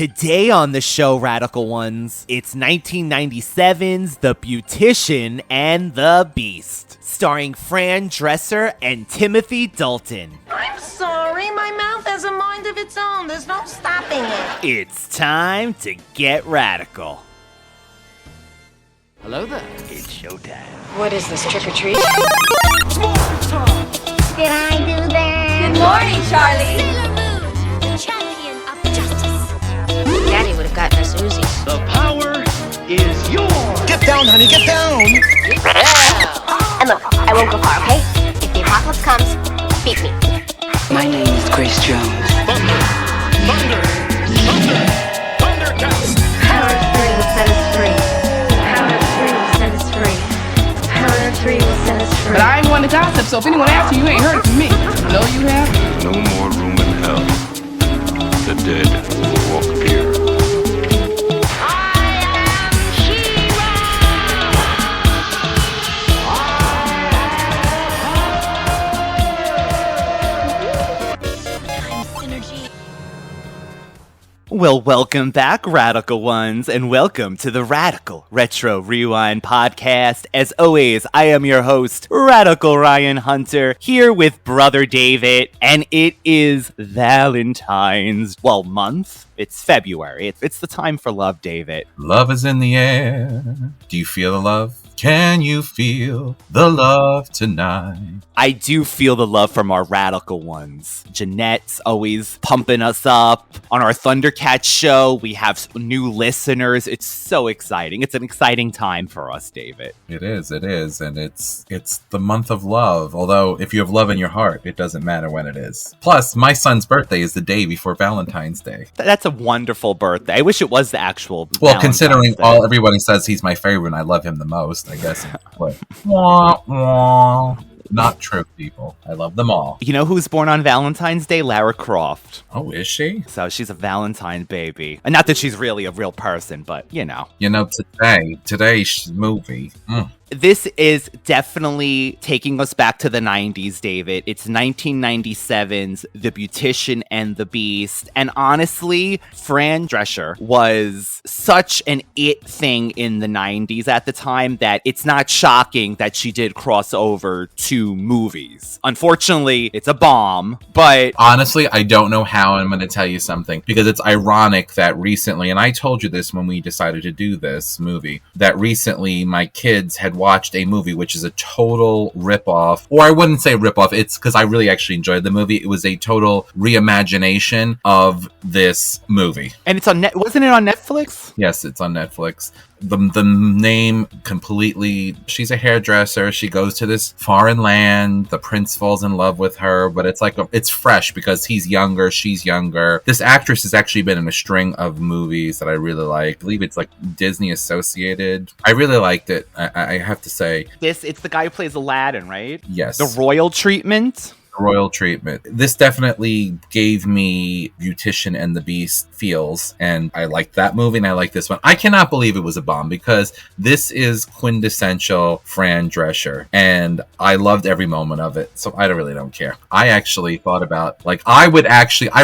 Today on the show, Radical Ones, it's 1997's The Beautician and the Beast, starring Fran Drescher and Timothy Dalton. I'm sorry, my mouth has a mind of its own. There's no stopping it. It's time to get radical. Hello there. It's showtime. What is this, trick-or-treat? Did I do that? Good morning, Charlie. Sailor Moon, the champion of justice. Daddy would have gotten us Uzis. The power is yours. Get down, honey, get down! And look, I won't go far, okay? If the apocalypse comes, beat me. My name is Grace Jones. Thundercats. Power of 3 will set us free. Power of 3 will set us free. Power of 3 will set us free. But I ain't one to gossip, so if anyone asks you, you ain't heard it from me. No, you have? No more room in hell. The dead will walk here. Well, welcome back, Radical Ones, and welcome to the Radical Retro Rewind podcast. As always, I am your host, Radical Ryan Hunter, here with Brother David, and it is Valentine's, month. It's February. It's the time for love, David. Love is in the air. Do you feel the love? Can you feel the love tonight? I do feel the love from our Radical Ones. Jeanette's always pumping us up. On our Thundercats show, we have new listeners. It's so exciting. It's an exciting time for us, David. It is. And it's the month of love. Although, if you have love in your heart, it doesn't matter when it is. Plus, my son's birthday is the day before Valentine's Day. That's a wonderful birthday. I wish it was the actual Well, Valentine's considering Day. everybody says he's my favorite and I love him the most, I guess. But, wah, wah. Not true, people. I love them all. You know who's born on Valentine's Day? Lara Croft. Oh, is she? So she's a Valentine baby. And not that she's really a real person, but you know. You know, today's movie. This is definitely taking us back to the 90s, David. It's 1997's The Beautician and the Beast. And honestly, Fran Drescher was such an it thing in the 90s at the time that it's not shocking that she did cross over to movies. Unfortunately, it's a bomb, but... Honestly, I don't know how I'm going to tell you something, because it's ironic that recently, and I told you this when we decided to do this movie, that recently my kids had watched a movie which is a total ripoff, or I wouldn't say ripoff, it's because I really actually enjoyed the movie. It was a total reimagination of this movie. And it's on wasn't it on Netflix? Yes, it's on Netflix. The name completely, she's a hairdresser. She goes to this foreign land. The prince falls in love with her, but it's fresh because he's younger, she's younger. This actress has actually been in a string of movies that I really like. I believe it's like Disney associated. I really liked it. I have to say. It's the guy who plays Aladdin, right? Yes. The royal treatment. Royal treatment. This definitely gave me Beautician and the Beast feels, and I liked that movie and I like this one. I cannot believe it was a bomb because this is quintessential Fran Drescher and I loved every moment of it, so I really don't care. I actually thought about, I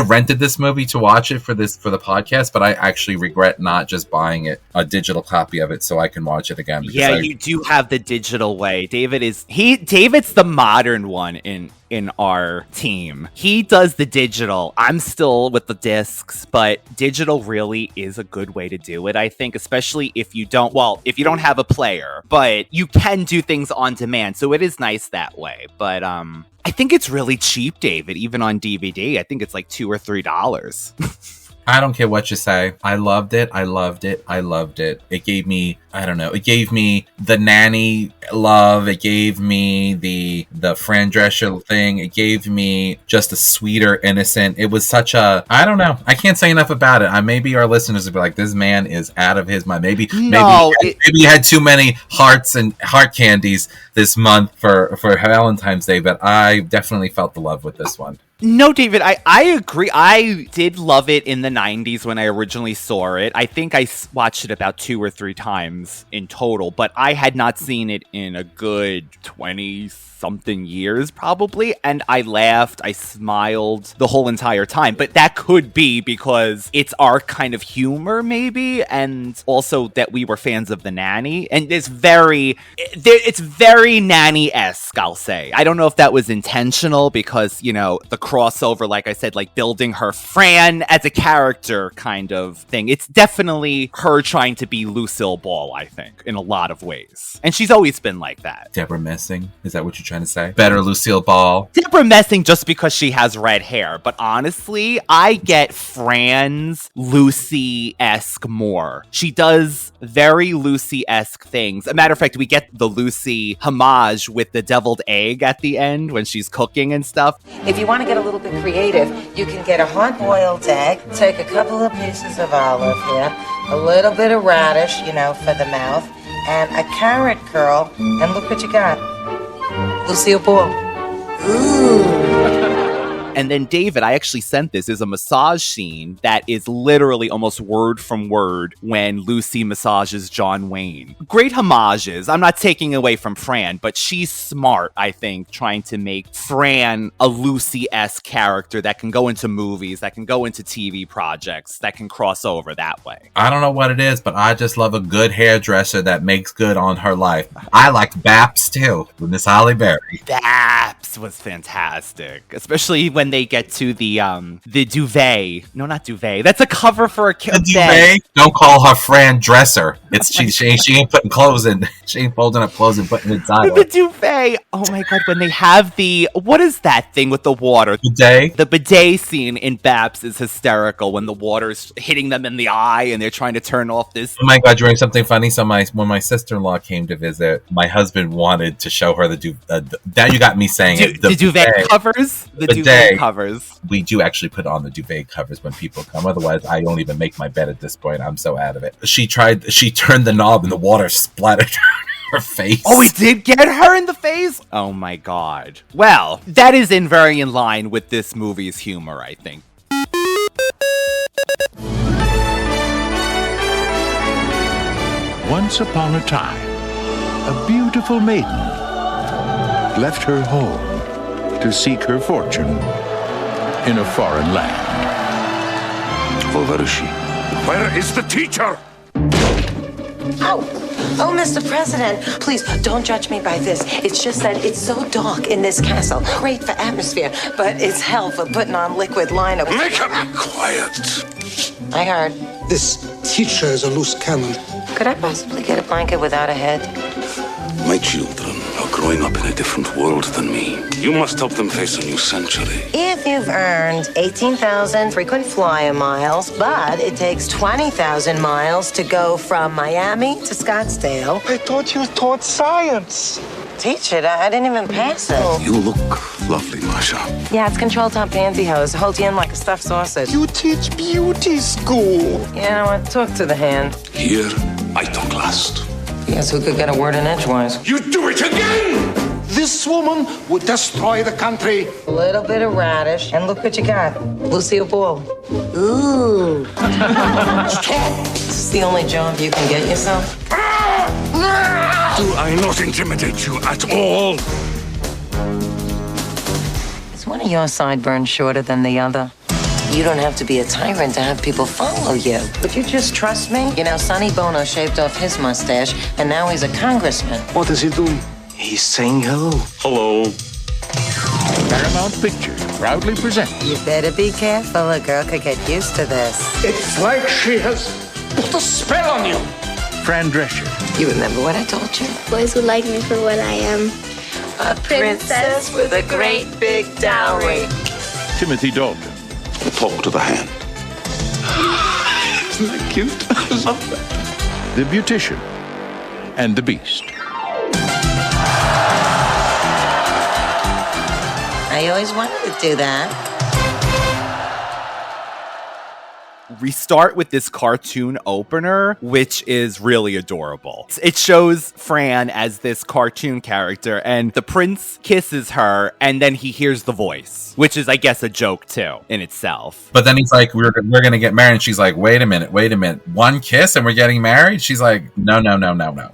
rented this movie to watch it for the podcast, but I actually regret not just buying a digital copy of it so I can watch it again. Yeah, you do have the digital way. David's the modern one in our team. He does the digital. I'm still with the discs, but digital really is a good way to do it, I think, especially if you don't have a player, but you can do things on demand. So it is nice that way. But I think it's really cheap, David, even on DVD. I think it's like $2 or $3. I don't care what you say. I loved it. It gave me, it gave me the nanny love. It gave me the Fran Drescher thing. It gave me just a sweeter, innocent. It was such a, I don't know. I can't say enough about it. Maybe our listeners would be like, this man is out of his mind. Maybe he had too many hearts and heart candies this month for Valentine's Day, but I definitely felt the love with this one. No, David, I agree. I did love it in the 90s when I originally saw it. I think I watched it about 2 or 3 times in total, but I had not seen it in a good 20-something years, probably. And I laughed, I smiled the whole entire time. But that could be because it's our kind of humor, maybe, and also that we were fans of The Nanny. And it's very Nanny-esque, I'll say. I don't know if that was intentional because, you know, the crossover, like I said, like building her Fran as a character kind of thing. It's definitely her trying to be Lucille Ball, I think, in a lot of ways. And she's always been like that. Deborah Messing? Is that what you're trying to say? Better Lucille Ball? Deborah Messing just because she has red hair. But honestly, I get Fran's Lucy-esque more. She does very Lucy-esque things. A matter of fact, we get the Lucy homage with the deviled egg at the end when she's cooking and stuff. If you want to get a little bit creative, you can get a hard-boiled egg, take a couple of pieces of olive here, a little bit of radish, you know, for the mouth, and a carrot curl, and look what you got. Lucille Ball. Ooh. And then, David, I actually sent this as a massage scene that is literally almost word from word when Lucy massages John Wayne. Great homages. I'm not taking away from Fran, but she's smart, I think, trying to make Fran a Lucy-esque character that can go into movies, that can go into TV projects, that can cross over that way. I don't know what it is, but I just love a good hairdresser that makes good on her life. I liked Baps, too, with Miss Holly Berry. Baps was fantastic, especially when they get to the duvet. No, not duvet. That's a cover for a The duvet? Don't call her Fran Drescher. It's she ain't putting clothes in. She ain't folding up clothes and putting it inside. The duvet. Oh my god, when they have what is that thing with the water? Bidet? The bidet scene in Baps is hysterical when the water's hitting them in the eye and they're trying to turn off this. Oh my god, you're doing something funny. So when my sister-in-law came to visit, my husband wanted to show her the duvet. Now you got me saying it. The duvet covers? The duvet covers. We do actually put on the duvet covers when people come. Otherwise, I don't even make my bed at this point. I'm so out of it. She turned the knob and the water splattered her face. Oh, it did get her in the face? Oh my god. Well, that is very in line with this movie's humor, I think. Once upon a time, a beautiful maiden left her home to seek her fortune in a foreign land. Well, where is she? Where is the teacher? Oh, Mr. President, please don't judge me by this. It's just that it's so dark in this castle. Great for atmosphere, but it's hell for putting on liquid liner. Make her be quiet. I heard. This teacher is a loose cannon. Could I possibly get a blanket without a head? My children are growing up in a different world than me. You must help them face a new century. If you've earned 18,000 frequent flyer miles, but it takes 20,000 miles to go from Miami to Scottsdale. I thought you taught science. Teach it? I didn't even pass it. You look lovely, Masha. Yeah, it's control top pantyhose. Hold you in like a stuffed sausage. You teach beauty school. You know what? Talk to the hand. Here, I talk last. Yes, who could get a word in edgewise? You do it again! This woman would destroy the country. A little bit of radish, and look what you got. Lucille Ball. Ooh. Stop! This is the only job you can get yourself? Do I not intimidate you at all? Is one of your sideburns shorter than the other? You don't have to be a tyrant to have people follow you. If you just trust me, you know, Sonny Bono shaved off his mustache, and now he's a congressman. What is he doing? He's saying hello. Hello. Paramount Pictures proudly presents. You better be careful. A girl could get used to this. It's like she has put a spell on you. Fran Drescher. You remember what I told you? Boys would like me for what I am. A princess with a great big dowry. Timothy Dalton. Talk to the hand. Isn't that cute? I love that. The Beautician and the Beast. I always wanted to do that. We start with this cartoon opener, which is really adorable. It shows Fran as this cartoon character, and the prince kisses her, and then he hears the voice, which is, I guess, a joke too in itself. But then he's like, we're gonna get married, and she's like, wait a minute, one kiss and we're getting married? She's like, no,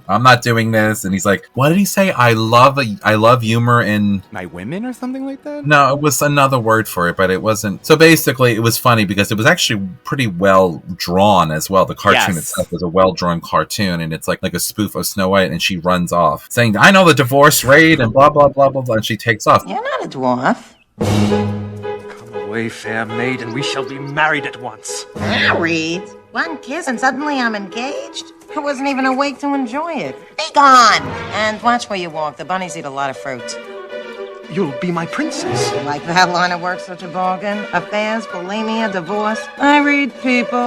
I'm not doing this. And he's like, what did he say? I love humor in my women or something like that? No, it was another word for it, but it wasn't. So basically, it was funny because it was actually pretty well drawn as well. The cartoon itself was a well drawn cartoon, and it's like a spoof of Snow White, and she runs off saying, I know the divorce rate and blah blah blah blah blah, and she takes off. You're not a dwarf. Come away, fair maid, and we shall be married at once. Married? One kiss and suddenly I'm engaged? I wasn't even awake to enjoy it. Be gone! And watch where you walk. The bunnies eat a lot of fruit. You'll be my princess. Like that line of work such a bargain? Affairs, bulimia, divorce. I read people.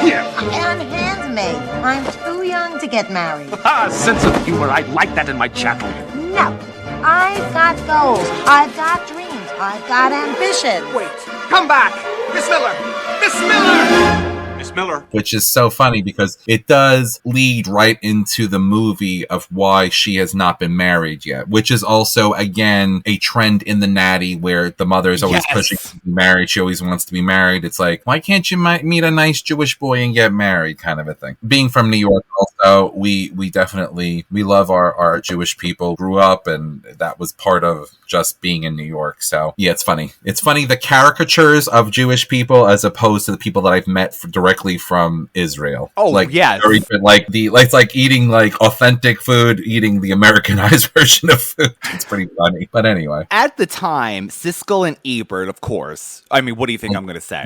Yeah. And handmaid. I'm too young to get married. Ah, sense of humor. I like that in my chattel. No. I've got goals. I've got dreams. I've got ambition. Wait. Come back. Miss Miller. Miss Miller. Miss Miller. Which is so funny because it does lead right into the movie of why she has not been married yet, which is also, again, a trend in the natty where the mother is always pushing to be married. She always wants to be married. It's like, why can't you meet a nice Jewish boy and get married, kind of a thing. Being from New York also, we definitely, we love our Jewish people. Grew up, and that was part of just being in New York. So yeah, it's funny. It's funny, the caricatures of Jewish people as opposed to the people that I've met directly from Israel. Oh, like, yes. It's like eating like authentic food, eating the Americanized version of food. It's pretty funny. But anyway. At the time, Siskel and Ebert, of course. I mean, what do you think I'm going to say?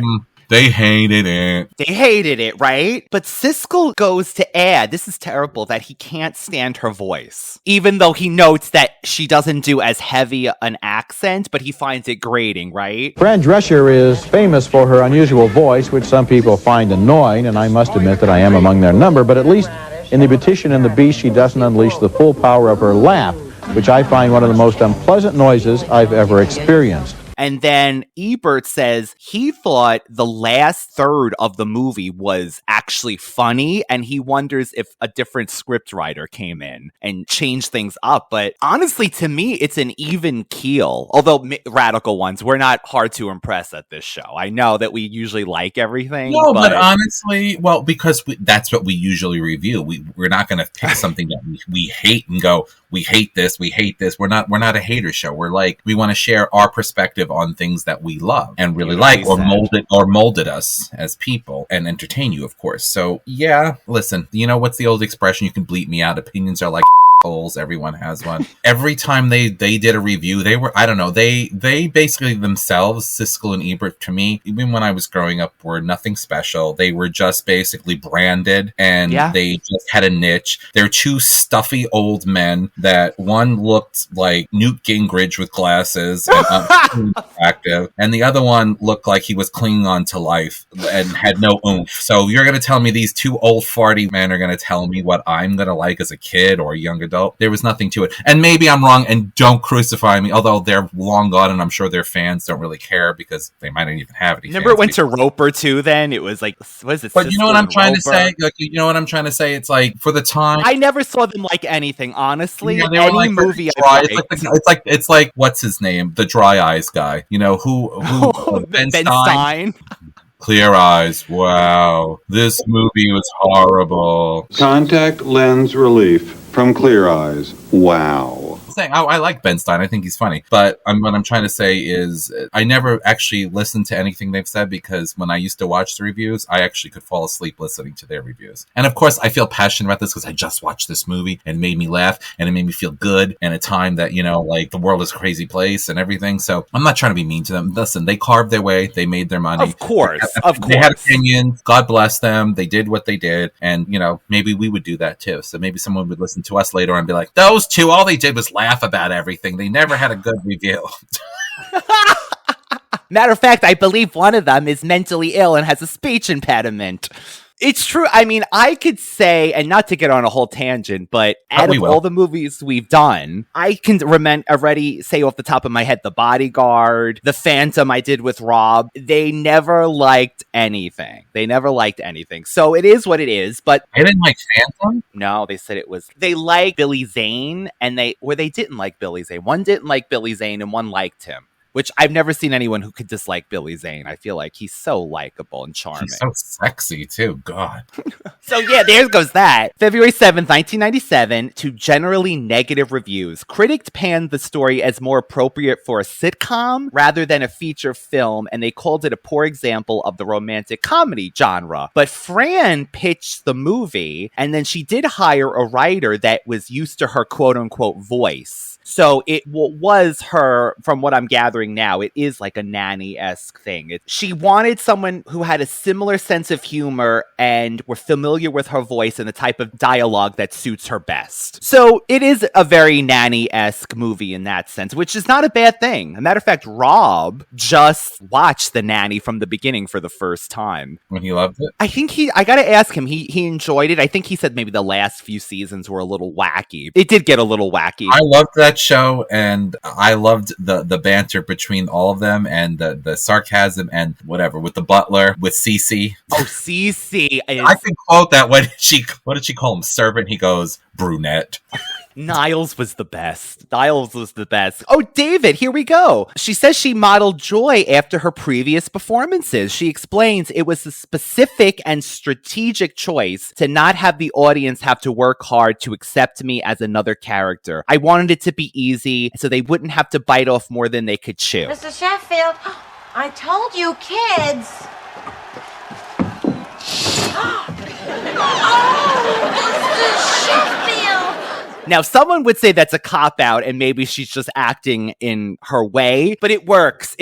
They hated it. They hated it, right? But Siskel goes to add, this is terrible, that he can't stand her voice. Even though he notes that she doesn't do as heavy an accent, but he finds it grating, right? Fran Drescher is famous for her unusual voice, which some people find annoying, and I must admit that I am among their number, but at least in the Beautician and the Beast, she doesn't unleash the full power of her laugh, which I find one of the most unpleasant noises I've ever experienced. And then Ebert says he thought the last third of the movie was actually funny, and he wonders if a different scriptwriter came in and changed things up. But honestly, to me, it's an even keel. Although radical ones, we're not hard to impress at this show. I know that we usually like everything. No, but honestly, well, because that's what we usually review. We're not going to pick something that we hate and go, we hate this. We're not a hater show. We're like, we want to share our perspective on things that we love and really like, or molded us as people and entertain you, of course. So yeah, listen, you know what's the old expression? You can bleep me out. Opinions are like holes. Everyone has one. Every time they did a review, they were, I don't know, they basically themselves, Siskel and Ebert, to me, even when I was growing up, were nothing special. They were just basically branded, and they just had a niche. They're two stuffy old men that one looked like Newt Gingrich with glasses and attractive, and the other one looked like he was clinging on to life and had no oomph. So you're going to tell me these two old farty men are going to tell me what I'm going to like as a kid or a young adult? There was nothing to it. And maybe I'm wrong, and don't crucify me, although they're long gone, and I'm sure their fans don't really care because they might not even have any. Remember it went to Roper too then? It was like, what is it? But you know what I'm trying to say? Like, you know what I'm trying to say? It's like, for the time, I never saw them like anything, honestly. Yeah, any like movie it's like what's his name? The Dry Eyes guy. You know who Ben Stein? Clear Eyes. Wow. This movie was horrible. Contact lens relief from Clear Eyes. Wow. I like Ben Stein. I think he's funny. But what I'm trying to say is I never actually listened to anything they've said, because when I used to watch the reviews, I actually could fall asleep listening to their reviews. And of course, I feel passionate about this because I just watched this movie and it made me laugh and it made me feel good in a time that, you know, like the world is a crazy place and everything. So I'm not trying to be mean to them. Listen, they carved their way. They made their money. Of course. They had opinions. God bless them. They did what they did. And, you know, maybe we would do that too. So maybe someone would listen to us later and be like, those two, all they did was laugh about everything. They never had a good review. Matter of fact, I believe one of them is mentally ill and has a speech impediment. It's true. I mean, I could say, and not to get on a whole tangent, but out of all the movies we've done, I can already say off the top of my head, The Bodyguard, The Phantom I did with Rob, they never liked anything. So it is what it is, but... They didn't like Phantom? No, they said it was... They liked Billy Zane, and they didn't like Billy Zane. One didn't like Billy Zane, and one liked him. Which I've never seen anyone who could dislike Billy Zane. I feel like he's so likable and charming. He's so sexy, too. God. So yeah, there goes that. February 7th, 1997, to generally negative reviews. Critics panned the story as more appropriate for a sitcom rather than a feature film, and they called it a poor example of the romantic comedy genre. But Fran pitched the movie, and then she did hire a writer that was used to her quote-unquote voice. So it was her, from what I'm gathering now, it is like a nanny-esque thing. She wanted someone who had a similar sense of humor and were familiar with her voice and the type of dialogue that suits her best. So it is a very nanny-esque movie in that sense, which is not a bad thing. As a matter of fact, Rob just watched The Nanny from the beginning for the first time. When he loved it? I think I gotta ask him, he enjoyed it. I think he said maybe the last few seasons were a little wacky. It did get a little wacky. I loved that show, and I loved the banter between all of them, and the sarcasm and whatever with the butler, with Cece. Oh, Cece! I can quote that when what did she call him? Servant. He goes, brunette. Niles was the best. Oh, David, here we go. She says she modeled joy after her previous performances. She explains it was a specific and strategic choice to not have the audience have to work hard to accept me as another character. I wanted it to be easy so they wouldn't have to bite off more than they could chew. Mr. Sheffield, I told you kids. Oh, Mr. Sheffield. Now, someone would say that's a cop-out and maybe she's just acting in her way, but it works.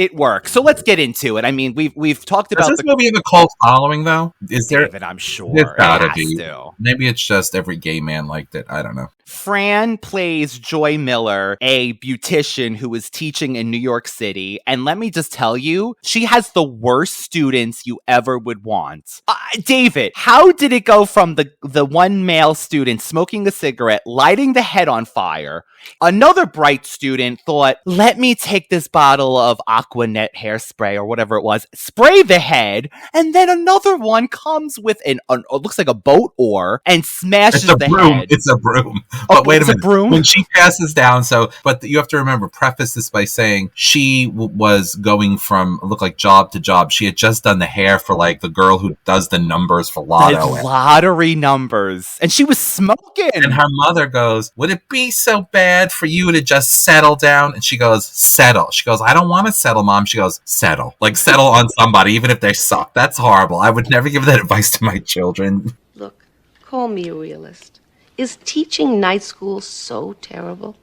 So let's get into it. I mean, we've talked about... Does this movie have a cult following, though? Is there... David, I'm sure. There's gotta be. To. Maybe it's just every gay man liked it. I don't know. Fran plays Joy Miller, a beautician who is teaching in New York City. And let me just tell you, she has the worst students you ever would want. David, how did it go from the one male student smoking a cigarette, lighting the head on fire? Another bright student thought, let me take this bottle of Aquanet hairspray or whatever it was, spray the head, and then another one comes with it looks like a boat oar and smashes the head. It's a broom. But wait a minute. Broom? When she passes down, but you have to remember, preface this by saying she was going from look like job to job. She had just done the hair for like the girl who does the numbers for Lotto. The lottery numbers. And she was smoking. And her mother goes, would it be so bad for you to just settle down? And she goes, settle. She goes, I don't want to settle, Mom. She goes, settle. Like settle on somebody, even if they suck. That's horrible. I would never give that advice to my children. Look, call me a realist. Is teaching night school so terrible?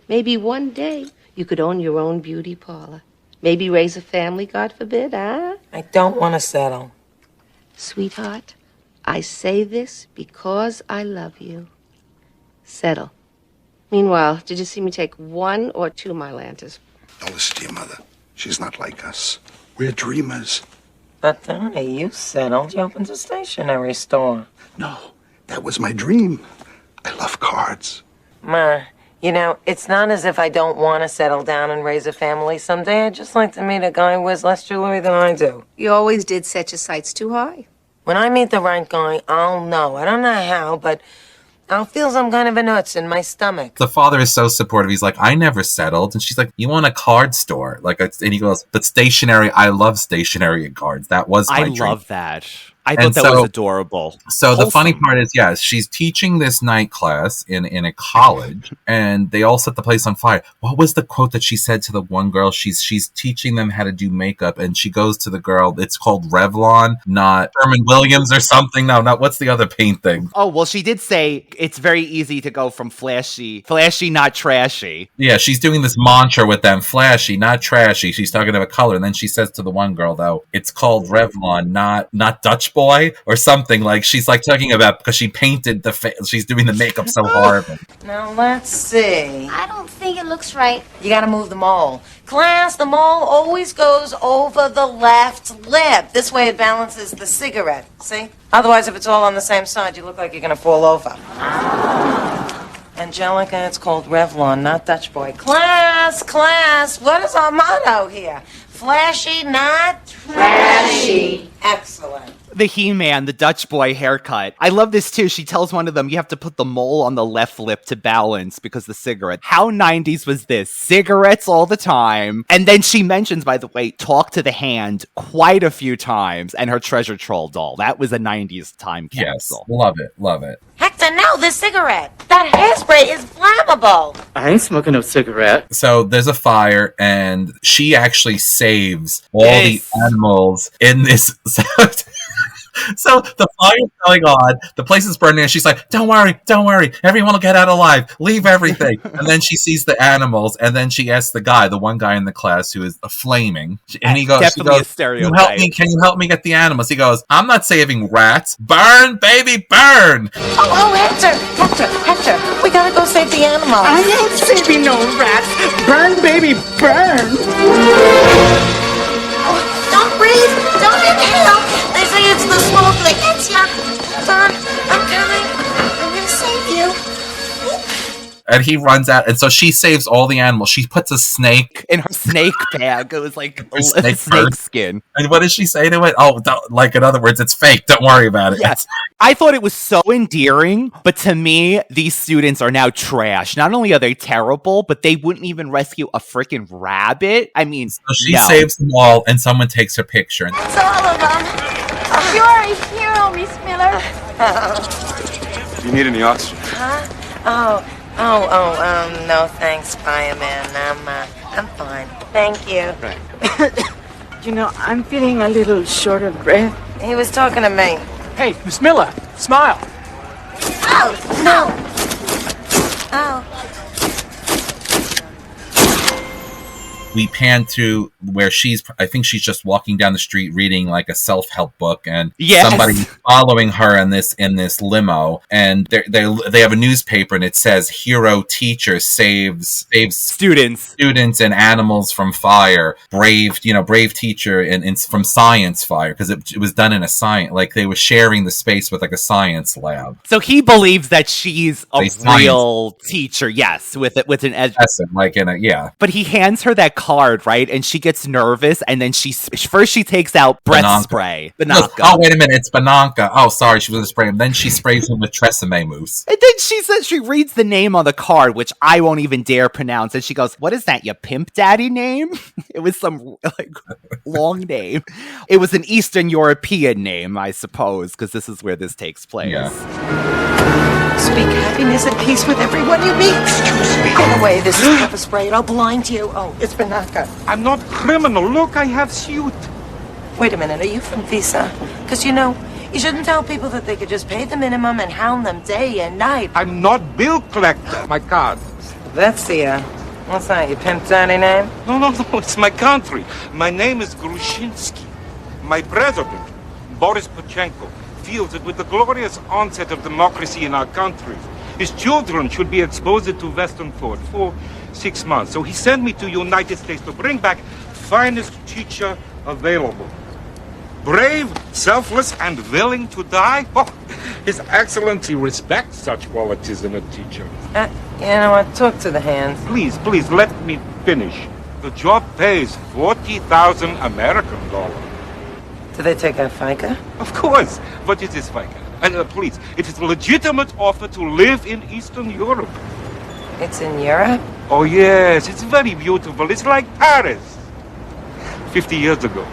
Maybe one day you could own your own beauty parlor. Maybe raise a family, God forbid, huh? I don't want to settle. Sweetheart, I say this because I love you. Settle. Meanwhile, did you see me take 1 or 2 Mylantas? Don't listen to your mother. She's not like us. We're dreamers. But Donnie, you settled. You opened a stationery store. No, that was my dream. I love cards. Ma, you know, it's not as if I don't want to settle down and raise a family someday. I'd just like to meet a guy who wears less jewelry than I do. You always did set your sights too high. When I meet the right guy, I'll know. I don't know how, but I'll feel some kind of a nuts in my stomach. The father is so supportive. He's like, I never settled. And she's like, you want a card store? And he goes, but stationery, I love stationery and cards. That was my dream. I love that. I thought that was adorable. So wholesome. The funny part is, yes, she's teaching this night class in a college, and they all set the place on fire. What was the quote that she said to the one girl? She's teaching them how to do makeup, and she goes to the girl. It's called Revlon, not Sherman Williams or something. No, not what's the other paint thing? Oh, well, she did say it's very easy to go from flashy, not trashy. Yeah, she's doing this mantra with them: flashy, not trashy. She's talking about color, and then she says to the one girl, though, it's called Revlon, not Dutch boy or something. Like she's like talking about because she painted the face. She's doing the makeup so hard. Now let's see. I don't think it looks right. You gotta move the mole. Class, the mole always goes over the left lip. This way it balances the cigarette. See? Otherwise, if it's all on the same side, you look like you're gonna fall over. Angelica, it's called Revlon, not Dutch boy. Class, what is our motto here? Flashy, not trashy. Excellent. The He-Man, the Dutch boy haircut. I love this too. She tells one of them, you have to put the mole on the left lip to balance because the cigarette. How 90s was this? Cigarettes all the time. And then she mentions, by the way, talk to the hand quite a few times and her treasure troll doll. That was a 90s time capsule. Yes, love it. Hector, no, this cigarette. That hairspray is flammable. I ain't smoking no cigarette. So there's a fire, and she actually saves all the animals in this. So the fire's going on, the place is burning, and she's like, don't worry, everyone will get out alive, leave everything. And then she sees the animals, and then she asks the one guy in the class who is flaming, and he goes, Definitely a stereotype. Can you help me get the animals? He goes, I'm not saving rats. Burn, baby, burn! Oh, Hector, we gotta go save the animals. I ain't saving no rats. Burn, baby, burn. Don't breathe, don't inhale. They say it's the smoke that gets you. Son, I'm coming. I'm gonna save you. And he runs out, and so she saves all the animals. She puts a snake in her snake bag. It was like a snake skin. And what does she say to it? Oh, in other words, it's fake. Don't worry about it. Yes. I thought it was so endearing, but to me, these students are now trash. Not only are they terrible, but they wouldn't even rescue a freaking rabbit. I mean, so she saves them all, and someone takes her picture. It's all of them. You're a hero, Miss Miller. Do you need any oxygen? Huh? No, thanks, fireman. I'm fine. Thank you. Right. You know, I'm feeling a little short of breath. He was talking to me. Hey, Miss Miller, smile. Oh, no. Oh. We pan to where I think she's just walking down the street reading like a self-help book, and somebody following her in this limo, and they have a newspaper, and it says hero teacher saves students and animals from fire, brave teacher and from science fire, because it was done in a science, like they were sharing the space with like a science lab. So he believes that she's a real teacher, yes, with an education, like in a But he hands her that card, right? And she gets nervous, and then she takes out breath spray. Bananka. Oh, wait a minute, it's Bananka. Oh, sorry, she was gonna spray him. Then she sprays him with Tresemme mousse. And then she says she reads the name on the card, which I won't even dare pronounce. And she goes, "What is that? Your pimp daddy name?" It was some long name. It was an Eastern European name, I suppose, because this is where this takes place. Yeah. Speak happiness and peace with everyone you meet. Get away, this is pepper spray. It'll blind you. Oh, it's Bananka. I'm not criminal. Look, I have suit. Wait a minute, are you from Visa? Because, you shouldn't tell people that they could just pay the minimum and hound them day and night. I'm not bill collector. My card. That's what's that, your pimp daddy name? No, it's my country. My name is Grushinsky. My president, Boris Pachenko, feels that with the glorious onset of democracy in our country, his children should be exposed to Western thought for 6 months. So he sent me to United States to bring back finest teacher available. Brave, selfless, and willing to die? Oh, His Excellency respects such qualities in a teacher. You know what? Talk to the hands. Please, let me finish. The job pays 40,000 American dollars. Do they take out FICA? Of course. What is this FICA? And please, it is a legitimate offer to live in Eastern Europe. It's in Europe? Oh, yes. It's very beautiful. It's like Paris. 50 years ago.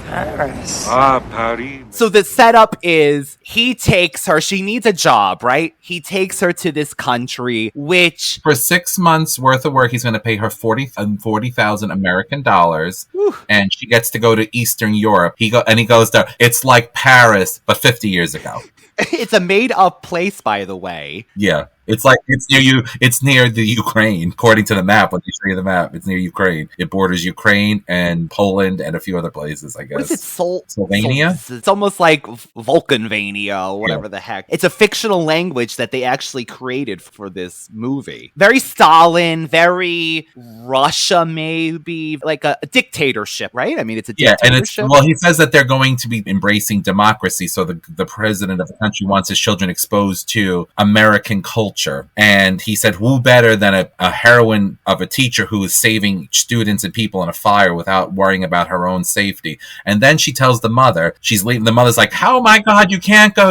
Paris. Paris. So the setup is he takes her, she needs a job, right? He takes her to this country, which... For 6 months worth of work, he's going to pay her 40,000 American dollars, and she gets to go to Eastern Europe. He goes there. It's like Paris, but 50 years ago. It's a made-up place, by the way. Yeah. It's like it's near you. It's near the Ukraine, according to the map. When you show you the map, it's near Ukraine. It borders Ukraine and Poland and a few other places. I guess. What is it? Slovenia. It's almost like Vulcanvania or whatever the heck. It's a fictional language that they actually created for this movie. Very Stalin, very Russia, maybe like a dictatorship, right? I mean, it's a dictatorship. And he says that they're going to be embracing democracy. So the president of the country wants his children exposed to American culture. And he said, who better than a heroine of a teacher who is saving students and people in a fire without worrying about her own safety. And then she tells the mother, she's leaving. The mother's like, oh my God, you can't go.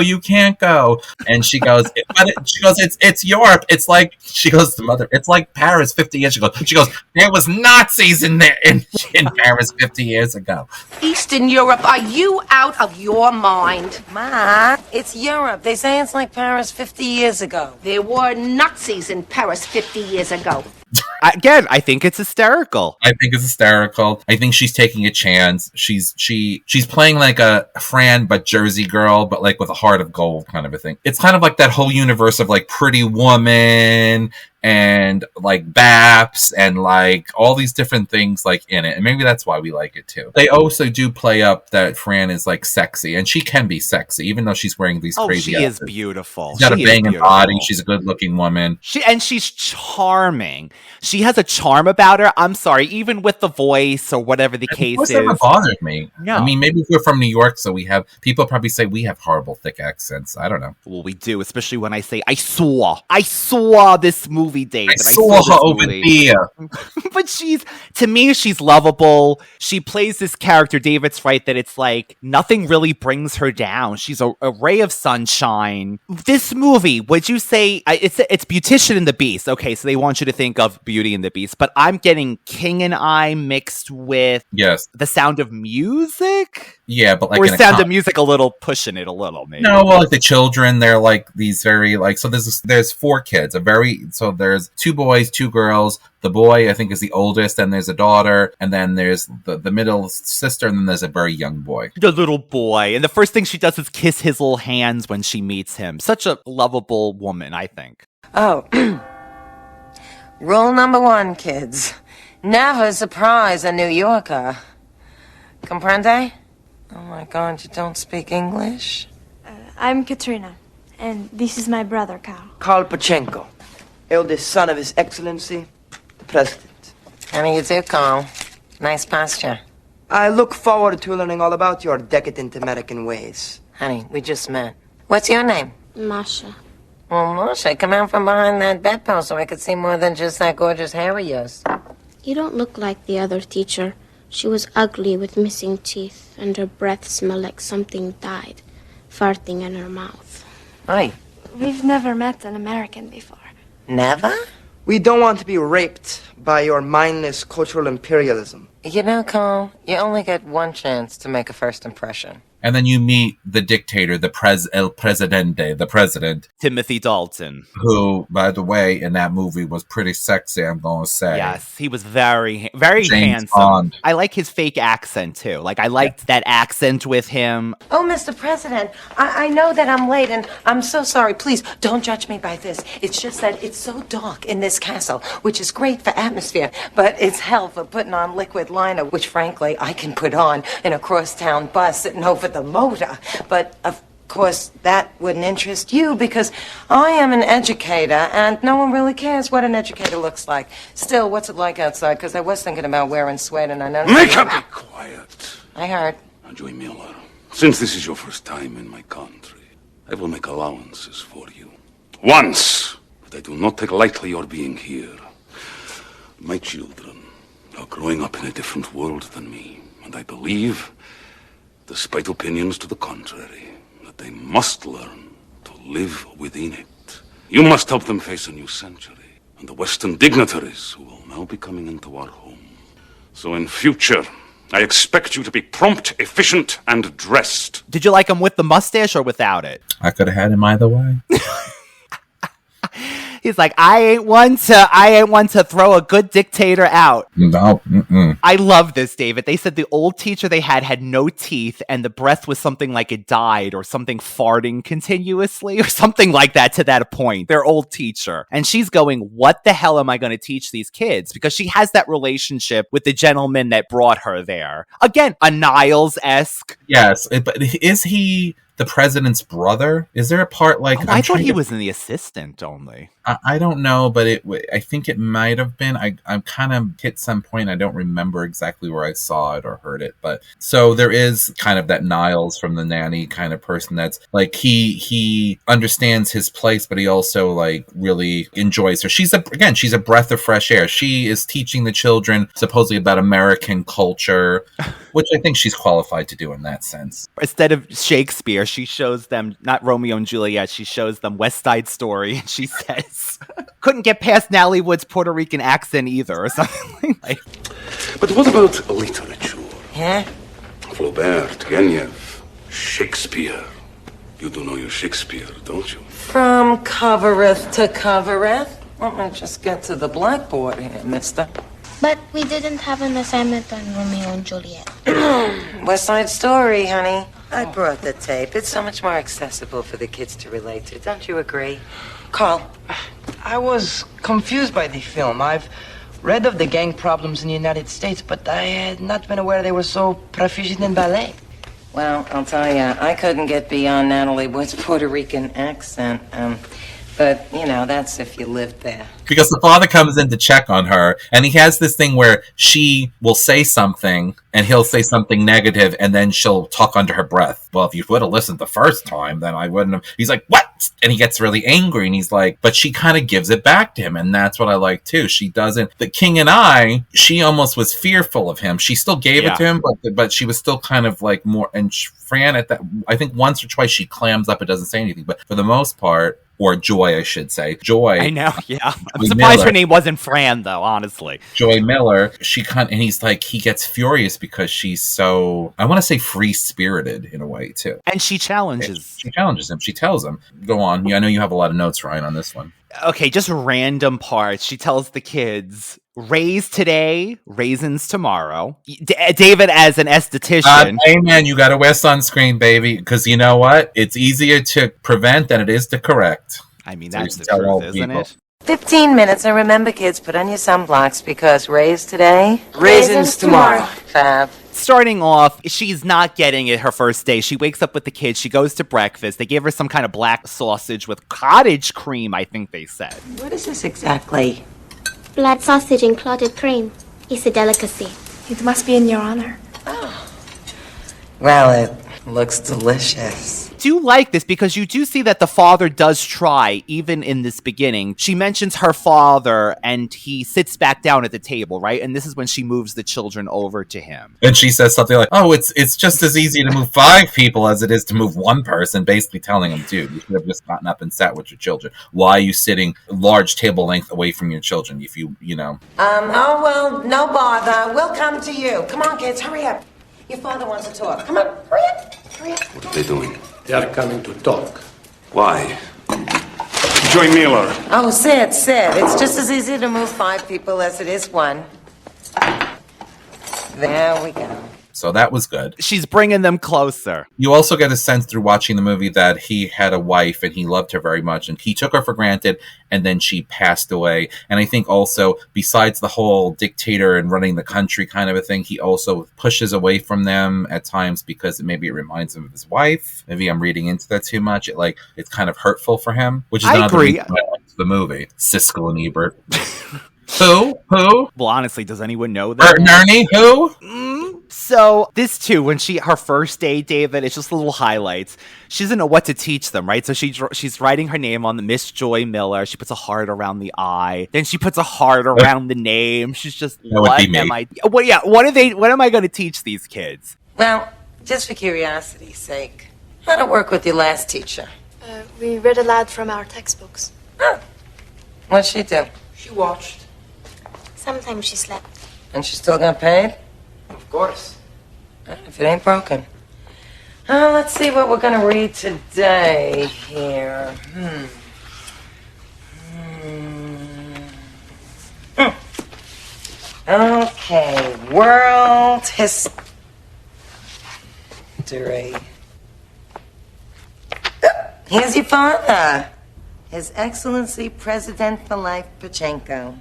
And she goes, it's Europe. It's like, she goes to the mother, it's like Paris 50 years ago. She goes, there was Nazis in there in Paris 50 years ago. Eastern Europe, are you out of your mind? Ma, it's Europe. They say it's like Paris 50 years ago. There were Nazis in Paris 50 years ago. Again, I think it's hysterical. I think she's taking a chance. She's playing like a Fran but Jersey girl, but like with a heart of gold kind of a thing. It's kind of like that whole universe of like Pretty Woman and like Baps and like all these different things like in it. And maybe that's why we like it too. They also do play up that Fran is like sexy, and she can be sexy even though she's wearing these crazy outfits. Is beautiful. She's got a banging body. She's a good looking woman. She's charming. She has a charm about her. I'm sorry, even with the voice or whatever the case is. Never bothered me. No. I mean, maybe if we're from New York, so we have people probably say we have horrible thick accents. I don't know. Well, we do, especially when I say I saw this movie, David. I saw her over there. But to me, she's lovable. She plays this character. David's right that it's like nothing really brings her down. She's a ray of sunshine. This movie, would you say it's Beautician and the Beast? Okay, so they want you to think of Beauty and the Beast, but I'm getting King and I mixed with The Sound of Music. Yeah, but like or Sound of Music a little pushing it a little, maybe. No, well, like the children, they're like these very like so. There's 4 kids. So there's 2 boys, 2 girls. The boy, I think, is the oldest, and there's a daughter, and then there's the middle sister, and then there's a very young boy. The little boy, and the first thing she does is kiss his little hands when she meets him. Such a lovable woman, I think. Oh. Rule number 1, kids. Never surprise a New Yorker. Comprende? Oh my God, you don't speak English? I'm Katrina, and this is my brother, Carl. Carl Pachenko, eldest son of His Excellency, the President. How do you do, Carl? Nice posture. I look forward to learning all about your decadent American ways. Honey, we just met. What's your name? Masha. Well, Masha, come out from behind that bedpost so I could see more than just that gorgeous hair of yours. You don't look like the other teacher. She was ugly with missing teeth, and her breath smelled like something died, farting in her mouth. Oi. We've never met an American before. Never? We don't want to be raped by your mindless cultural imperialism. You know, Carl, you only get one chance to make a first impression. And then you meet the dictator, el presidente, the president. Timothy Dalton. Who, by the way, in that movie was pretty sexy, I'm going to say. Yes, he was very, very handsome. Bond. I like his fake accent, too. Like, I liked that accent with him. Oh, Mr. President, I know that I'm late, and I'm so sorry. Please, don't judge me by this. It's just that it's so dark in this castle, which is great for atmosphere, but it's hell for putting on liquid liner, which, frankly, I can put on in a crosstown bus sitting over the motor. But, of course, that wouldn't interest you because I am an educator and no one really cares what an educator looks like. Still, what's it like outside? Because I was thinking about wearing suede and I know... Make her be quiet. I heard. Joy Miller, since this is your first time in my country, I will make allowances for you. Once, but I do not take lightly your being here. My children are growing up in a different world than me, and I believe, despite opinions to the contrary, that they must learn to live within it. You must help them face a new century, and the Western dignitaries who will now be coming into our home. So in future, I expect you to be prompt, efficient, and dressed. Did you like him with the mustache or without it? I could have had him either way. He's like, I ain't one to throw a good dictator out. No. Mm-mm. I love this, David. They said the old teacher they had no teeth, and the breath was something like it died, or something farting continuously, or something like that to that point. Their old teacher. And she's going, what the hell am I going to teach these kids? Because she has that relationship with the gentleman that brought her there. Again, a Niles-esque. Yes, but is he the president's brother? Is there a part like... I thought he was in the assistant only. I don't know, but I think it might have been. I'm kind of hit some point. I don't remember exactly where I saw it or heard it, but so there is kind of that Niles from The Nanny kind of person that's like he understands his place, but he also like really enjoys her. She's a breath of fresh air. She is teaching the children supposedly about American culture, which I think she's qualified to do in that sense. Instead of Shakespeare, she shows them not Romeo and Juliet. She shows them West Side Story, and she says. Couldn't get past Natalie Wood's Puerto Rican accent either, or something like. But what about literature? Yeah? Flaubert, Turgenev, Shakespeare. You do know your Shakespeare, don't you? From covereth to covereth? Let me just get to the blackboard here, mister. But we didn't have an assignment on Romeo and Juliet. West Side Story, honey. I brought the tape. It's so much more accessible for the kids to relate to. Don't you agree? Carl. I was confused by the film. I've read of the gang problems in the United States, but I had not been aware they were so proficient in ballet. Well, I'll tell you, I couldn't get beyond Natalie Wood's Puerto Rican accent. But, you know, that's if you lived there. Because the father comes in to check on her, and he has this thing where she will say something, and he'll say something negative, and then she'll talk under her breath. Well, if you would have listened the first time, then I wouldn't have... He's like, what? And he gets really angry, and he's like... But she kind of gives it back to him, and that's what I like, too. She doesn't... The King and I, she almost was fearful of him. She still gave it to him, but she was still kind of like more... And Fran, at that... I think once or twice she clams up and doesn't say anything, but for the most part... Or Joy, I should say. Joy. I know, yeah. I'm surprised her name wasn't Fran, though, honestly. Joy Miller, and he's like, he gets furious because she's so, I want to say free-spirited in a way, too. And she challenges. She challenges him. She tells him, go on. Yeah, I know you have a lot of notes, Ryan, on this one. Okay, just random parts. She tells the kids, raise today, raisins tomorrow. David as an esthetician. Amen, you gotta wear sunscreen, baby, because you know what? It's easier to prevent than it is to correct. I mean, that's the truth, isn't it? 15 minutes, and remember, kids, put on your sunblocks, because raise today, raisins tomorrow. Fab. Starting off, she's not getting it her first day. She wakes up with the kids. She goes to breakfast. They give her some kind of black sausage with cottage cream, I think they said. What is this exactly? Blood sausage and clotted cream. It's a delicacy. It must be in your honor. Oh. Well, it looks delicious. I do like this because you do see that the father does try, even in this beginning. She mentions her father and he sits back down at the table, right? And this is when she moves the children over to him. And she says something like, oh, it's just as easy to move 5 people as it is to move 1 person, basically telling him, dude, you should have just gotten up and sat with your children. Why are you sitting large table length away from your children if you know? Oh, well, no bother. We'll come to you. Come on, kids, hurry up. Your father wants to talk. Come on, hurry up. Hurry up. What are they doing? They are coming to talk. Why? Joy Miller. Oh, Sid. It's just as easy to move 5 people as it is 1. There we go. So that was good. She's bringing them closer. You also get a sense through watching the movie that he had a wife and he loved her very much and he took her for granted and then she passed away. And I think also, besides the whole dictator and running the country kind of a thing, he also pushes away from them at times because maybe it reminds him of his wife. Maybe I'm reading into that too much. It's kind of hurtful for him, which is another reason why I liked the movie. Siskel and Ebert. Who? Well, honestly, does anyone know that? Ernie, who? So this too, when her first day, David, it's just little highlights. She doesn't know what to teach them, right? So she's writing her name on the Miss Joy Miller. She puts a heart around the I. Then she puts a heart around the name. She's just, what am I going to teach these kids? Well, just for curiosity's sake, how'd it work with your last teacher? We read aloud from our textbooks. Huh. What'd she do? She watched. Sometimes she slept. And she still got paid? Of course. If it ain't broken. Let's see what we're going to read today here. Okay, world history. Here's your father. His Excellency President for Life Pachenko.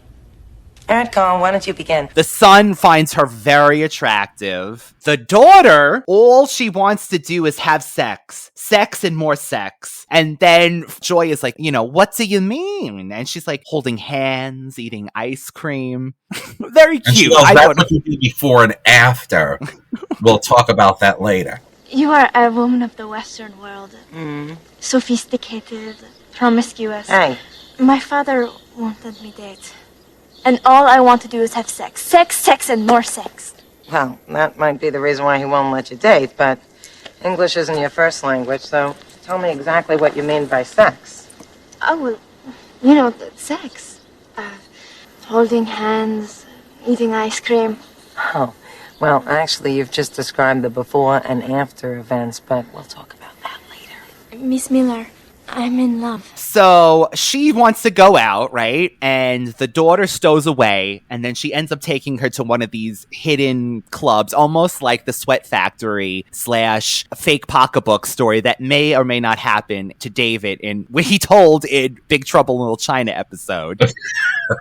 All right, Colin, why don't you begin? The son finds her very attractive. The daughter, all she wants to do is have sex. Sex and more sex. And then Joy is like, what do you mean? And she's like holding hands, eating ice cream. Very cute. And she goes, that's what you do before and after. We'll talk about that later. You are a woman of the Western world. Sophisticated, promiscuous. Hey. My father won't let me date. And all I want to do is have sex. Sex, sex, and more sex. Well, that might be the reason why he won't let you date, but English isn't your first language, so tell me exactly what you mean by sex. Oh, well, sex. Holding hands, eating ice cream. Oh, well, actually, you've just described the before and after events, but we'll talk about that later. Miss Miller, I'm in love. So she wants to go out, right? And the daughter stows away, and then she ends up taking her to one of these hidden clubs, almost like the Sweat Factory / fake pocketbook story that may or may not happen to David in what he told in Big Trouble in Little China episode.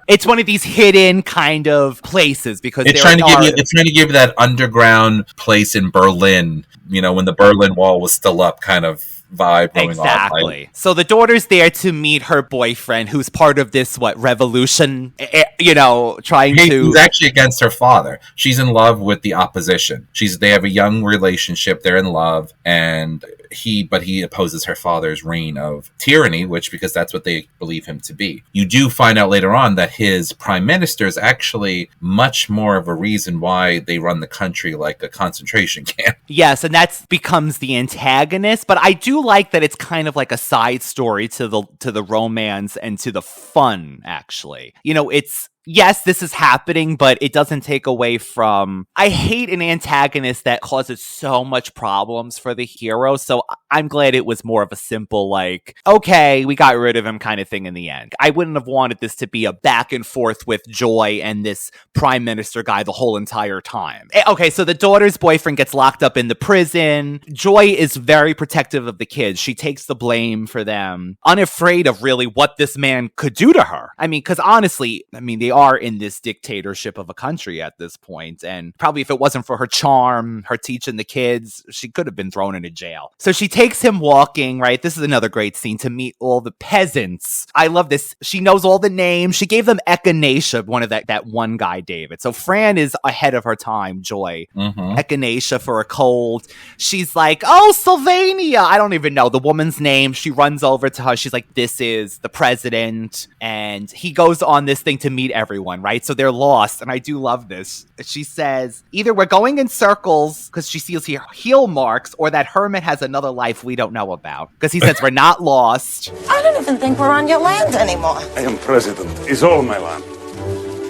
It's one of these hidden kind of places because it's trying to give you that underground place in Berlin, when the Berlin Wall was still up, kind of vibe going exactly. on. Like, so the daughter's there to meet her boyfriend, who's part of this revolution. Trying to. He's actually against her father. She's in love with the opposition. They have a young relationship. They're in love, and he opposes her father's reign of tyranny, because that's what they believe him to be. You do find out later on that his prime minister is actually much more of a reason why they run the country like a concentration camp. Yes, and that becomes the antagonist. But I do like that it's kind of like a side story to the romance and to the fun. Actually, it's. Yes, this is happening, but it doesn't take away from... I hate an antagonist that causes so much problems for the hero, so I'm glad it was more of a simple, okay, we got rid of him kind of thing in the end. I wouldn't have wanted this to be a back and forth with Joy and this prime minister guy the whole entire time. Okay, so the daughter's boyfriend gets locked up in the prison. Joy is very protective of the kids. She takes the blame for them, unafraid of really what this man could do to her. Because honestly, they are in this dictatorship of a country at this point, and probably if it wasn't for her charm, her teaching the kids, she could have been thrown into jail. So she takes him walking, right? This is another great scene to meet all the peasants. I love this. She knows all the names. She gave them echinacea, one of that one guy, David. So Fran is ahead of her time, Joy. Echinacea for a cold. She's like, oh, Sylvania. I don't even know the woman's name. She runs over to her. She's like, this is the president. And he goes on this thing to meet everyone, right? So they're lost, and I do love this. She says, either we're going in circles because she sees here heel marks, or that hermit has another life we don't know about. Because he says we're not lost. I don't even think we're on your land anymore. I am president. It's all my land.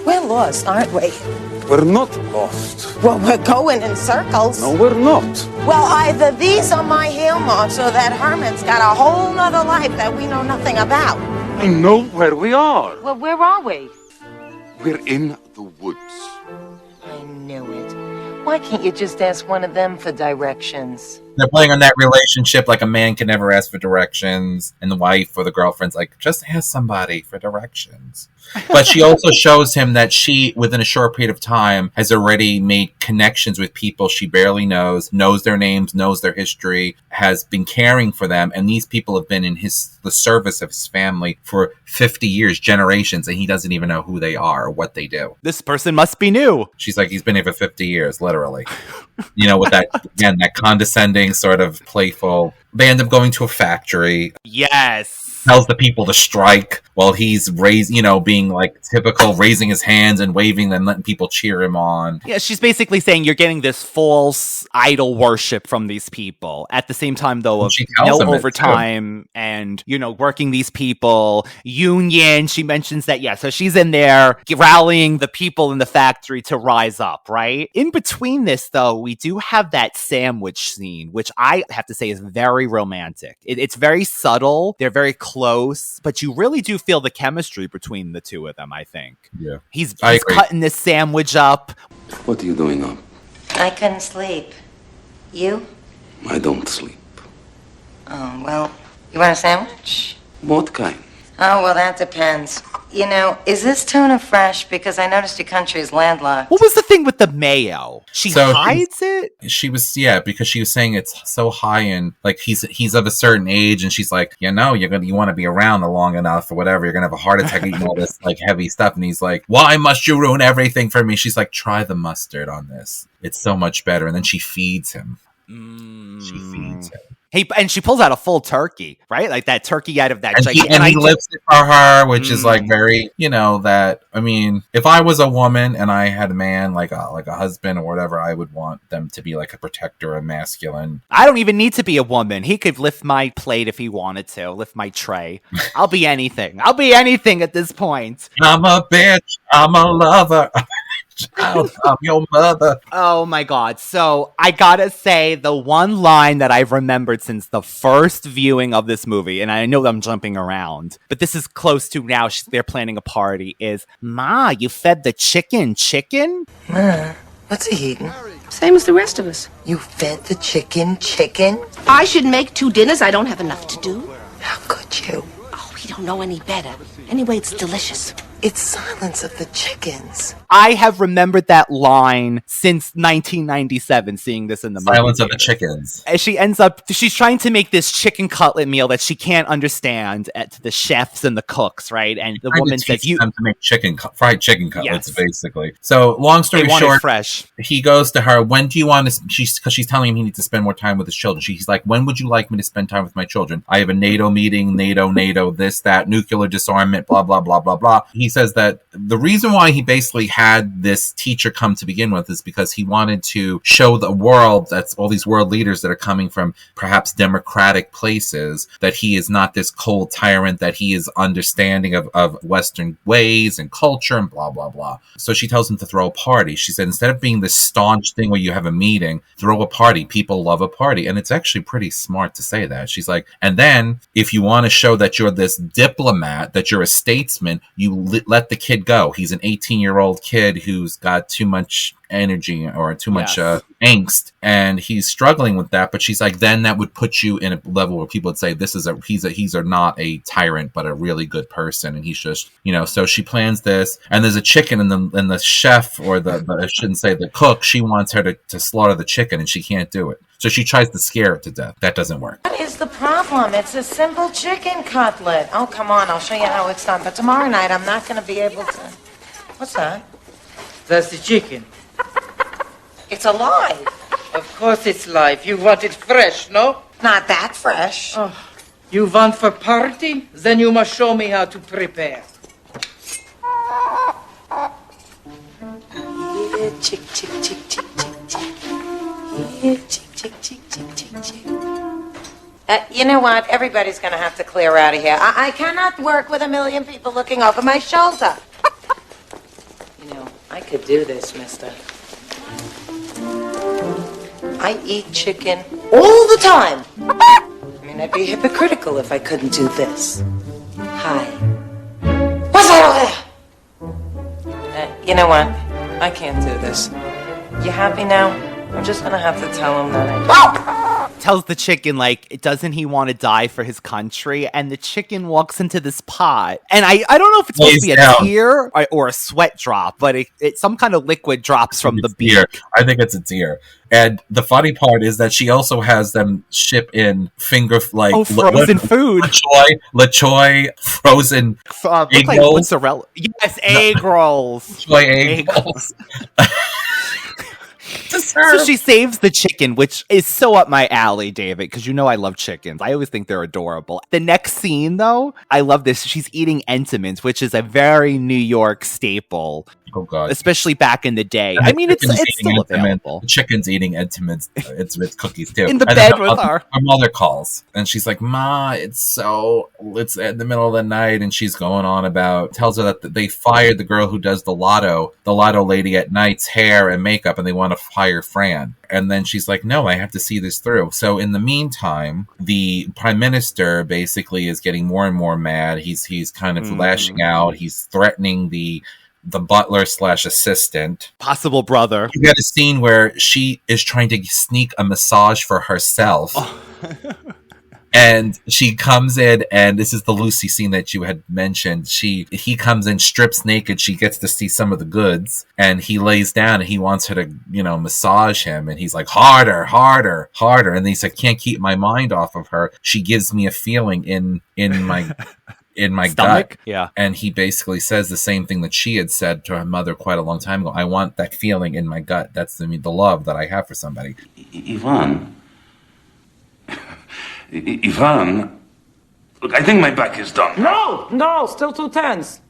We're lost, aren't we? We're not lost. Well, we're going in circles. No, we're not. Well, either these are my heel marks, or that hermit's got a whole nother life that we know nothing about. I know where we are. Well, where are we? We're in the woods. I knew it. Why can't you just ask one of them for directions? They're playing on that relationship like a man can never ask for directions, and the wife or the girlfriend's like, just ask somebody for directions. But she also shows him that she, within a short period of time, has already made connections with people she barely knows their names, knows their history, has been caring for them, and these people have been in the service of his family for 50 years, generations, and he doesn't even know who they are or what they do. This person must be new. She's like, he's been here for 50 years, literally. With that, again, that condescending, sort of playful. They end up going to a factory. Yes. Tells the people to strike while he's being like typical, raising his hands and waving them, letting people cheer him on. Yeah, she's basically saying you're getting this false idol worship from these people. At the same time, though, of no overtime and, working these people. Union, she mentions that, so she's in there rallying the people in the factory to rise up, right? In between this, though, we do have that sandwich scene, which I have to say is very romantic. It's very subtle. They're very close, but you really do feel the chemistry between the two of them, I think. Yeah. He's agree. cutting this sandwich up. What are you doing up? I couldn't sleep. You? I don't sleep. Oh, well, you want a sandwich? What kind? Oh, well, that depends. You know, is this tuna fresh? Because I noticed your country is landlocked. What was the thing with the mayo? She hides it? She was, because she was saying it's so high in, like, he's of a certain age, and she's like, you want to be around long enough or whatever, you're gonna have a heart attack eating all this like heavy stuff. And he's like, why must you ruin everything for me? She's like, try the mustard on this, it's so much better. And then she feeds him. She feeds him. And she pulls out a full turkey, right? Like that turkey out of that. And he lifts it for her, which is like very, that, I mean, if I was a woman and I had a man, like a husband or whatever, I would want them to be like a protector, a masculine. I don't even need to be a woman. He could lift my plate if he wanted to, lift my tray. I'll be anything. I'll be anything at this point. I'm a bitch. I'm a lover. I'm your mother. Oh my God. So I gotta say, the one line that I've remembered since the first viewing of this movie, and I know I'm jumping around, but this is close to now, they're planning a party, is, Ma, you fed the chicken? Ma, what's he eating? Same as the rest of us. You fed the chicken? I should make 2 dinners. I don't have enough to do. How could you? Oh, we don't know any better. Anyway, it's delicious. It's Silence of the Chickens. I have remembered that line since 1997, seeing this in the movie. Silence of the Chickens. And she's trying to make this chicken cutlet meal that she can't understand to the chefs and the cooks, right? And the woman says, "You them to make fried chicken cutlets, basically." So, long story short, fresh. He goes to her. When do you want to? Because she's telling him he needs to spend more time with his children. He's like, "When would you like me to spend time with my children? I have a NATO meeting. NATO, this, that, nuclear disarmament, blah blah blah blah blah." He says that the reason why he basically had this teacher come to begin with is because he wanted to show the world, that's all these world leaders that are coming from perhaps democratic places, that he is not this cold tyrant, that he is understanding of Western ways and culture and blah, blah, blah. So she tells him to throw a party. She said, instead of being this staunch thing where you have a meeting, throw a party. People love a party. And it's actually pretty smart to say that. She's like, and then if you want to show that you're this diplomat, that you're a statesman, you let the kid go. He's an 18-year-old kid who's got too much energy or too much angst, and he's struggling with that. But she's like, then that would put you in a level where people would say he's not a tyrant but a really good person, and he's just So she plans this, and there's a chicken, and the chef, or the I shouldn't say the cook, she wants her to slaughter the chicken, and she can't do it. So she tries to scare it to death. That doesn't work. What is the problem? It's a simple chicken cutlet. Oh, come on, I'll show you how it's done. But tomorrow night, I'm not going to be able to... What's that? That's the chicken. It's alive. Of course it's live. You want it fresh, no? Not that fresh. Oh, you want for party? Then you must show me how to prepare. Yeah, chick, chick, chick, chick, chick, chick. Yeah, chick, chick, chick, chick, chick, chick. You know what? Everybody's going to have to clear out of here. I cannot work with a million people looking over my shoulder. I could do this, mister. I eat chicken all the time. I mean, I'd be hypocritical if I couldn't do this. Hi. What's that over there? You know what? I can't do this. You happy now? I'm just gonna have to tell him that I tells the chicken, like, doesn't he want to die for his country? And the chicken walks into this pot. And I don't know if it's supposed to be a tear or a sweat drop, but it's some kind of liquid drops from the beak. I think it's a tear. And the funny part is that she also has them ship in frozen food. LaChoy frozen egg rolls. Mozzarella. Yes, egg rolls. Egg rolls. So she saves the chicken, which is so up my alley, David, because I love chickens. I always think they're adorable. The next scene, though, I love this. She's eating Entenmann's, which is a very New York staple. Oh God! Especially back in the day. I mean, it's still available. The chicken's eating Entenmann's cookies too. In the bed with her. Her mother calls and she's like, "Ma, it's in the middle of the night," and she's going on about, tells her that they fired the girl who does the lotto lady at night's hair and makeup, and they want to hire Fran. And then she's like, "No, I have to see this through." So in the meantime, the prime minister basically is getting more and more mad. He's kind of lashing out. He's threatening the butler / assistant, possible brother. You get a scene where she is trying to sneak a massage for herself. And she comes in, and this is the Lucy scene that you had mentioned. He comes in, strips naked. She gets to see some of the goods, and he lays down, and he wants her to, massage him. And he's like, harder, harder, harder. And he's like, can't keep my mind off of her. She gives me a feeling in my in my stomach. Gut. Yeah. And he basically says the same thing that she had said to her mother quite a long time ago. I want that feeling in my gut. That's the love that I have for somebody. Ivan, look, I think my back is done. No, still 2 tenths.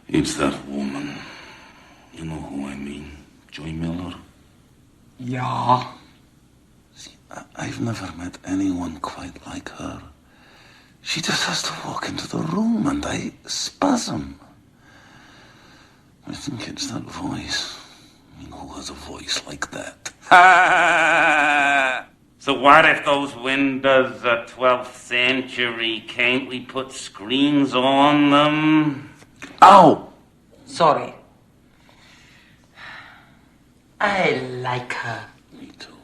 It's that woman. You know who I mean? Joy Miller? Yeah. See, I've never met anyone quite like her. She just has to walk into the room and I spasm. I think it's that voice. I mean, who has a voice like that? So what if those windows are 12th century? Can't we put screens on them? Ow! Sorry. I like her. Me too.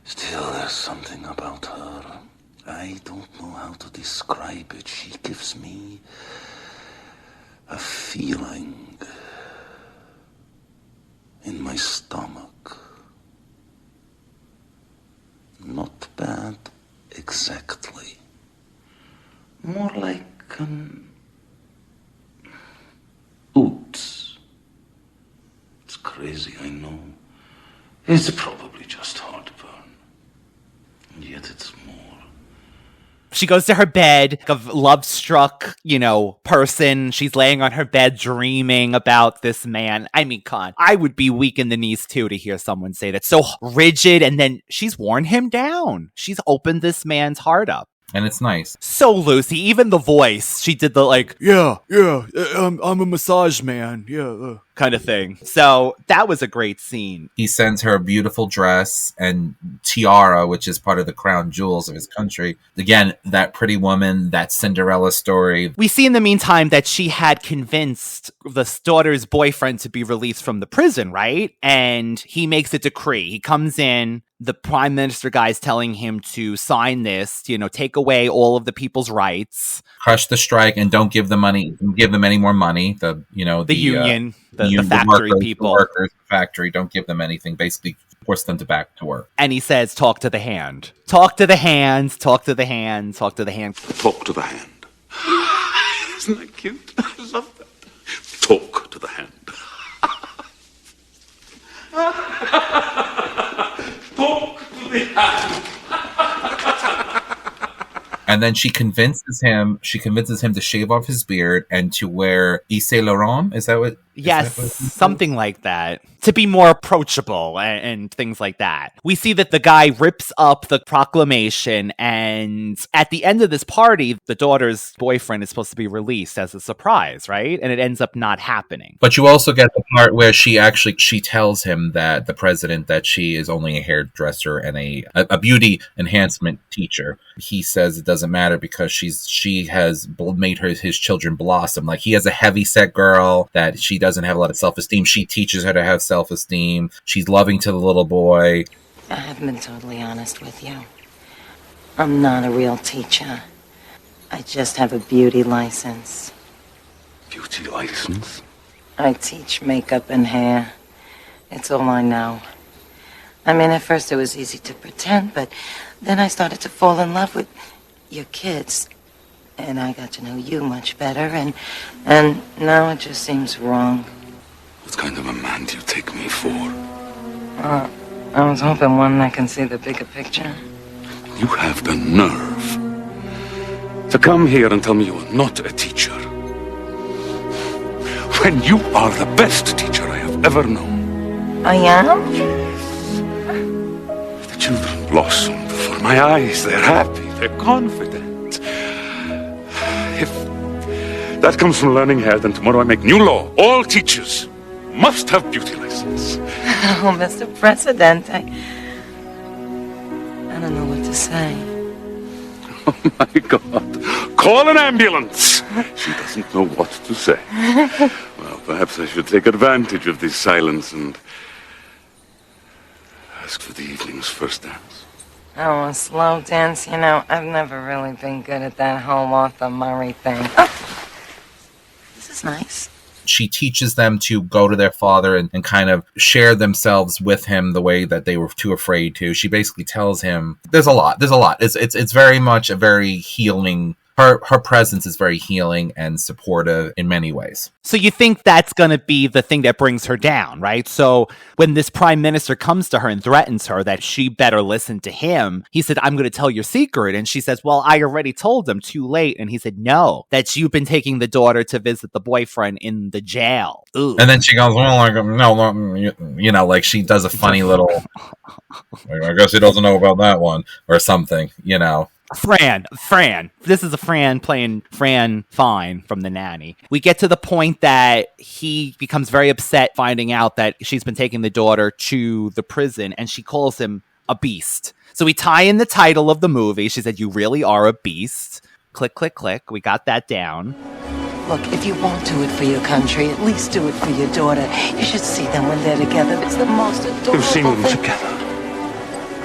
Still, there's something about her. I don't know how to describe it. She gives me a feeling in my stomach. Not bad exactly. More like an oops. It's crazy, I know. It's probably just heartburn. And yet it's more. She goes to her bed, a love-struck, person. She's laying on her bed dreaming about this man. I mean, Con, I would be weak in the knees, too, to hear someone say that. So rigid, and then she's worn him down. She's opened this man's heart up. And it's nice. So Lucy, even the voice, she did the I'm a massage man, kind of thing. So that was a great scene. He sends her a beautiful dress and tiara, which is part of the crown jewels of his country. Again, that pretty woman, that Cinderella story. We see in the meantime that she had convinced the daughter's boyfriend to be released from the prison, right? And he makes a decree. He comes in. The prime minister guy's telling him to sign this, take away all of the people's rights. Crush the strike and don't give them any more money. The union, the factory people. The workers, the factory, don't give them anything. Basically force them back to work. And he says, talk to the hand. Talk to the hands, talk to the hand, talk to the hand. Talk to the hand. Isn't that cute? I love that. Talk to the hand. Talk to the hand. And then she convinces him to shave off his beard and to wear Yves Laurent. Is that what? Yes, something like that. To be more approachable and things like that. We see that the guy rips up the proclamation, and at the end of this party, the daughter's boyfriend is supposed to be released as a surprise, right? And it ends up not happening. But you also get the part where she tells him that the president that she is only a hairdresser and a beauty enhancement teacher. He says it doesn't matter because she has made his children blossom. Like, he has a heavy-set girl that she doesn't have a lot of self-esteem. She teaches her to have self-esteem. She's loving to the little boy. I haven't been totally honest with you. I'm not a real teacher. I just have a beauty license. Beauty license? I teach makeup and hair. It's all I know. I mean, at first it was easy to pretend, but then I started to fall in love with your kids. And I got to know you much better, and now it just seems wrong. What kind of a man do you take me for? I was hoping one that can see the bigger picture. You have the nerve to come here and tell me you are not a teacher, when you are the best teacher I have ever known. I am? The children blossom before my eyes. They're happy, they're confident. If that comes from learning here, then tomorrow I make new law. All teachers must have beauty lessons. Oh, Mr. President, I don't know what to say. Oh, my God. Call an ambulance. She doesn't know what to say. Well, perhaps I should take advantage of this silence and ask for the evening's first dance. Oh, a slow dance? You know, I've never really been good at that whole Martha Murray thing. Oh, this is nice. She teaches them to go to their father and kind of share themselves with him the way that they were too afraid to. She basically tells him there's a lot. It's very much a very healing. Her presence is very healing and supportive in many ways. So you think that's going to be the thing that brings her down, right? So when this prime minister comes to her and threatens her that she better listen to him, he said, I'm going to tell your secret. And she says, well, I already told him, too late. And he said, no, that you've been taking the daughter to visit the boyfriend in the jail. Ooh. And then she goes, well, like, no, you know, like she does a funny little, I guess he doesn't know about that one or something, you know. Fran. This is a Fran playing Fran Fine from The Nanny. We get to the point that he becomes very upset finding out that she's been taking the daughter to the prison, and she calls him a beast. So we tie in the title of the movie. She said, you really are a beast. Click, click, click. We got that down. Look, if you won't do it for your country, at least do it for your daughter. You should see them when they're together. It's the most adorable You've seen them thing. together.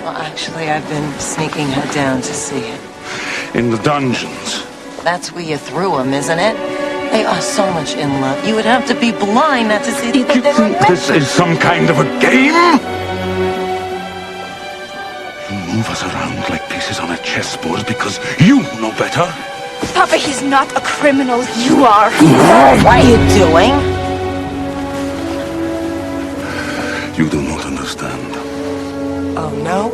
Well, actually, I've been sneaking her down to see it. In the dungeons. That's where you threw them, isn't it? They are so much in love. You would have to be blind not to see You think this is some kind of a game? You move us around like pieces on a chessboard because you know better. Papa, he's not a criminal. You are. What are you doing? You do not understand. Oh, no?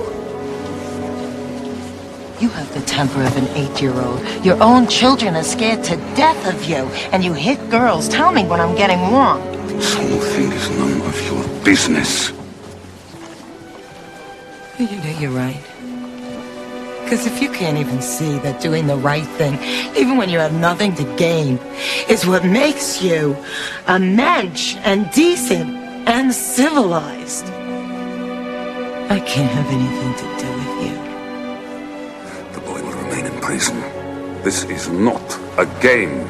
You have the temper of an 8-year-old. Your own children are scared to death of you, and you hit girls. Tell me when I'm getting wrong. This whole thing is none of your business. You know, you're right. Because if you can't even see that doing the right thing, even when you have nothing to gain, is what makes you a mensch and decent and civilized, I can't have anything to do with you. The boy will remain in prison. This is not a game.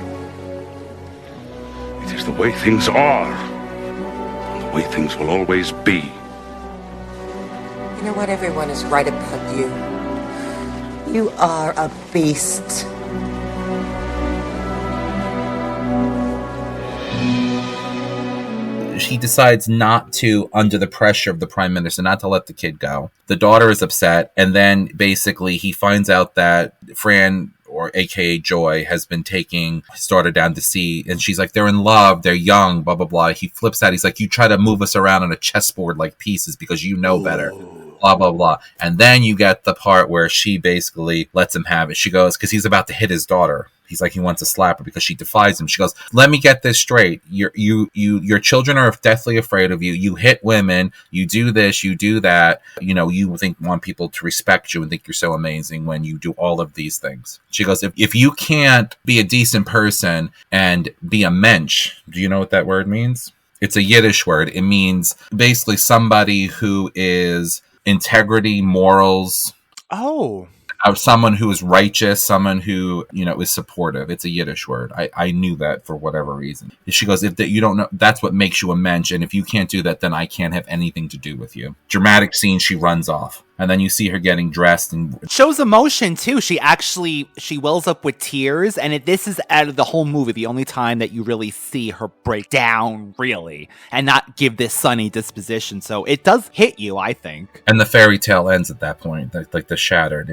It is the way things are. And the way things will always be. You know what? Everyone is right about you. You are a beast. He decides not to, under the pressure of the prime minister, not to let the kid go. The daughter is upset, and then basically he finds out that Fran, or aka Joy, has been taking his daughter down to sea, and she's like, they're in love, they're young, blah, blah, blah. He flips out, he's like, you try to move us around on a chessboard like pieces because you know better. Blah, blah, blah. And then you get the part where she basically lets him have it. She goes, because he's about to hit his daughter. He's like, he wants to slap her because she defies him. She goes, let me get this straight. Your children are deathly afraid of you. You hit women. You do this. You do that. You know, you want people to respect you and think you're so amazing when you do all of these things. She goes, if you can't be a decent person and be a mensch, do you know what that word means? It's a Yiddish word. It means basically somebody who is integrity, morals. Oh. Someone who is righteous, someone who, you know, is supportive. It's a Yiddish word. I knew that for whatever reason. She goes, if you don't know, that's what makes you a mensch. And if you can't do that, then I can't have anything to do with you. Dramatic scene, she runs off. And then you see her getting dressed and shows emotion too. She wells up with tears, and this is out of the whole movie the only time that you really see her break down, really, and not give this sunny disposition. So it does hit you, I think. And the fairy tale ends at that point, like it's shattered,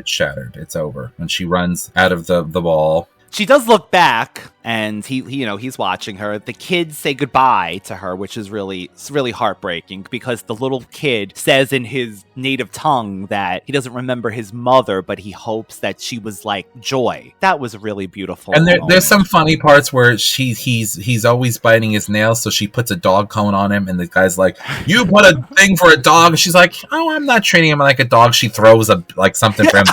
it's over, and she runs out of the ball. She does look back, and he's watching her. The kids say goodbye to her, which is really heartbreaking because the little kid says in his native tongue that he doesn't remember his mother, but he hopes that she was like joy. That was really beautiful. And there's some funny parts where he's always biting his nails, so she puts a dog cone on him, and the guy's like, "You put a thing for a dog?" And she's like, "Oh, I'm not treating him like a dog." She throws something for him.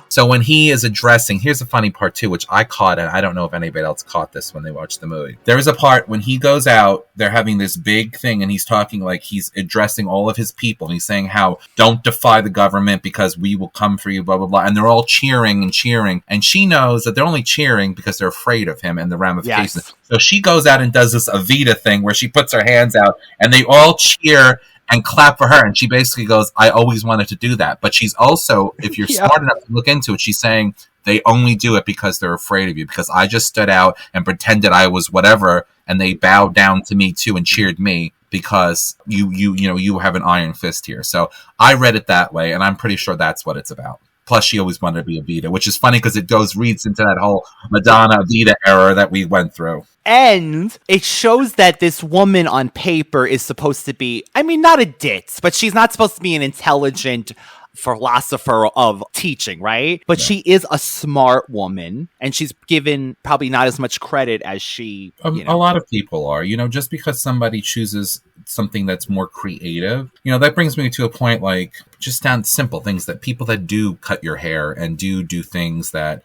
So when he is addressing, here's the funny part too, which I caught, and I don't know if anybody else caught this when they watched the movie. There is a part when he goes out, they're having this big thing, and he's talking like he's addressing all of his people. And he's saying how, don't defy the government because we will come for you, blah, blah, blah. And they're all cheering and cheering. And she knows that they're only cheering because they're afraid of him and the ramifications. Yes. So she goes out and does this Evita thing where she puts her hands out and they all cheer and clap for her. And she basically goes, I always wanted to do that. But she's also, if you're smart enough to look into it, she's saying they only do it because they're afraid of you. Because I just stood out and pretended I was whatever, and they bowed down to me too and cheered me because you have an iron fist here. So I read it that way, and I'm pretty sure that's what it's about. Plus, she always wanted to be Evita, which is funny because it reads into that whole Madonna Evita era that we went through. And it shows that this woman on paper is supposed to be, I mean, not a ditz, but she's not supposed to be an intelligent philosopher of teaching, right? But she is a smart woman, and she's given probably not as much credit as she, A lot of people are, just because somebody chooses something that's more creative, that brings me to a point like just down simple things that people that do cut your hair and do things that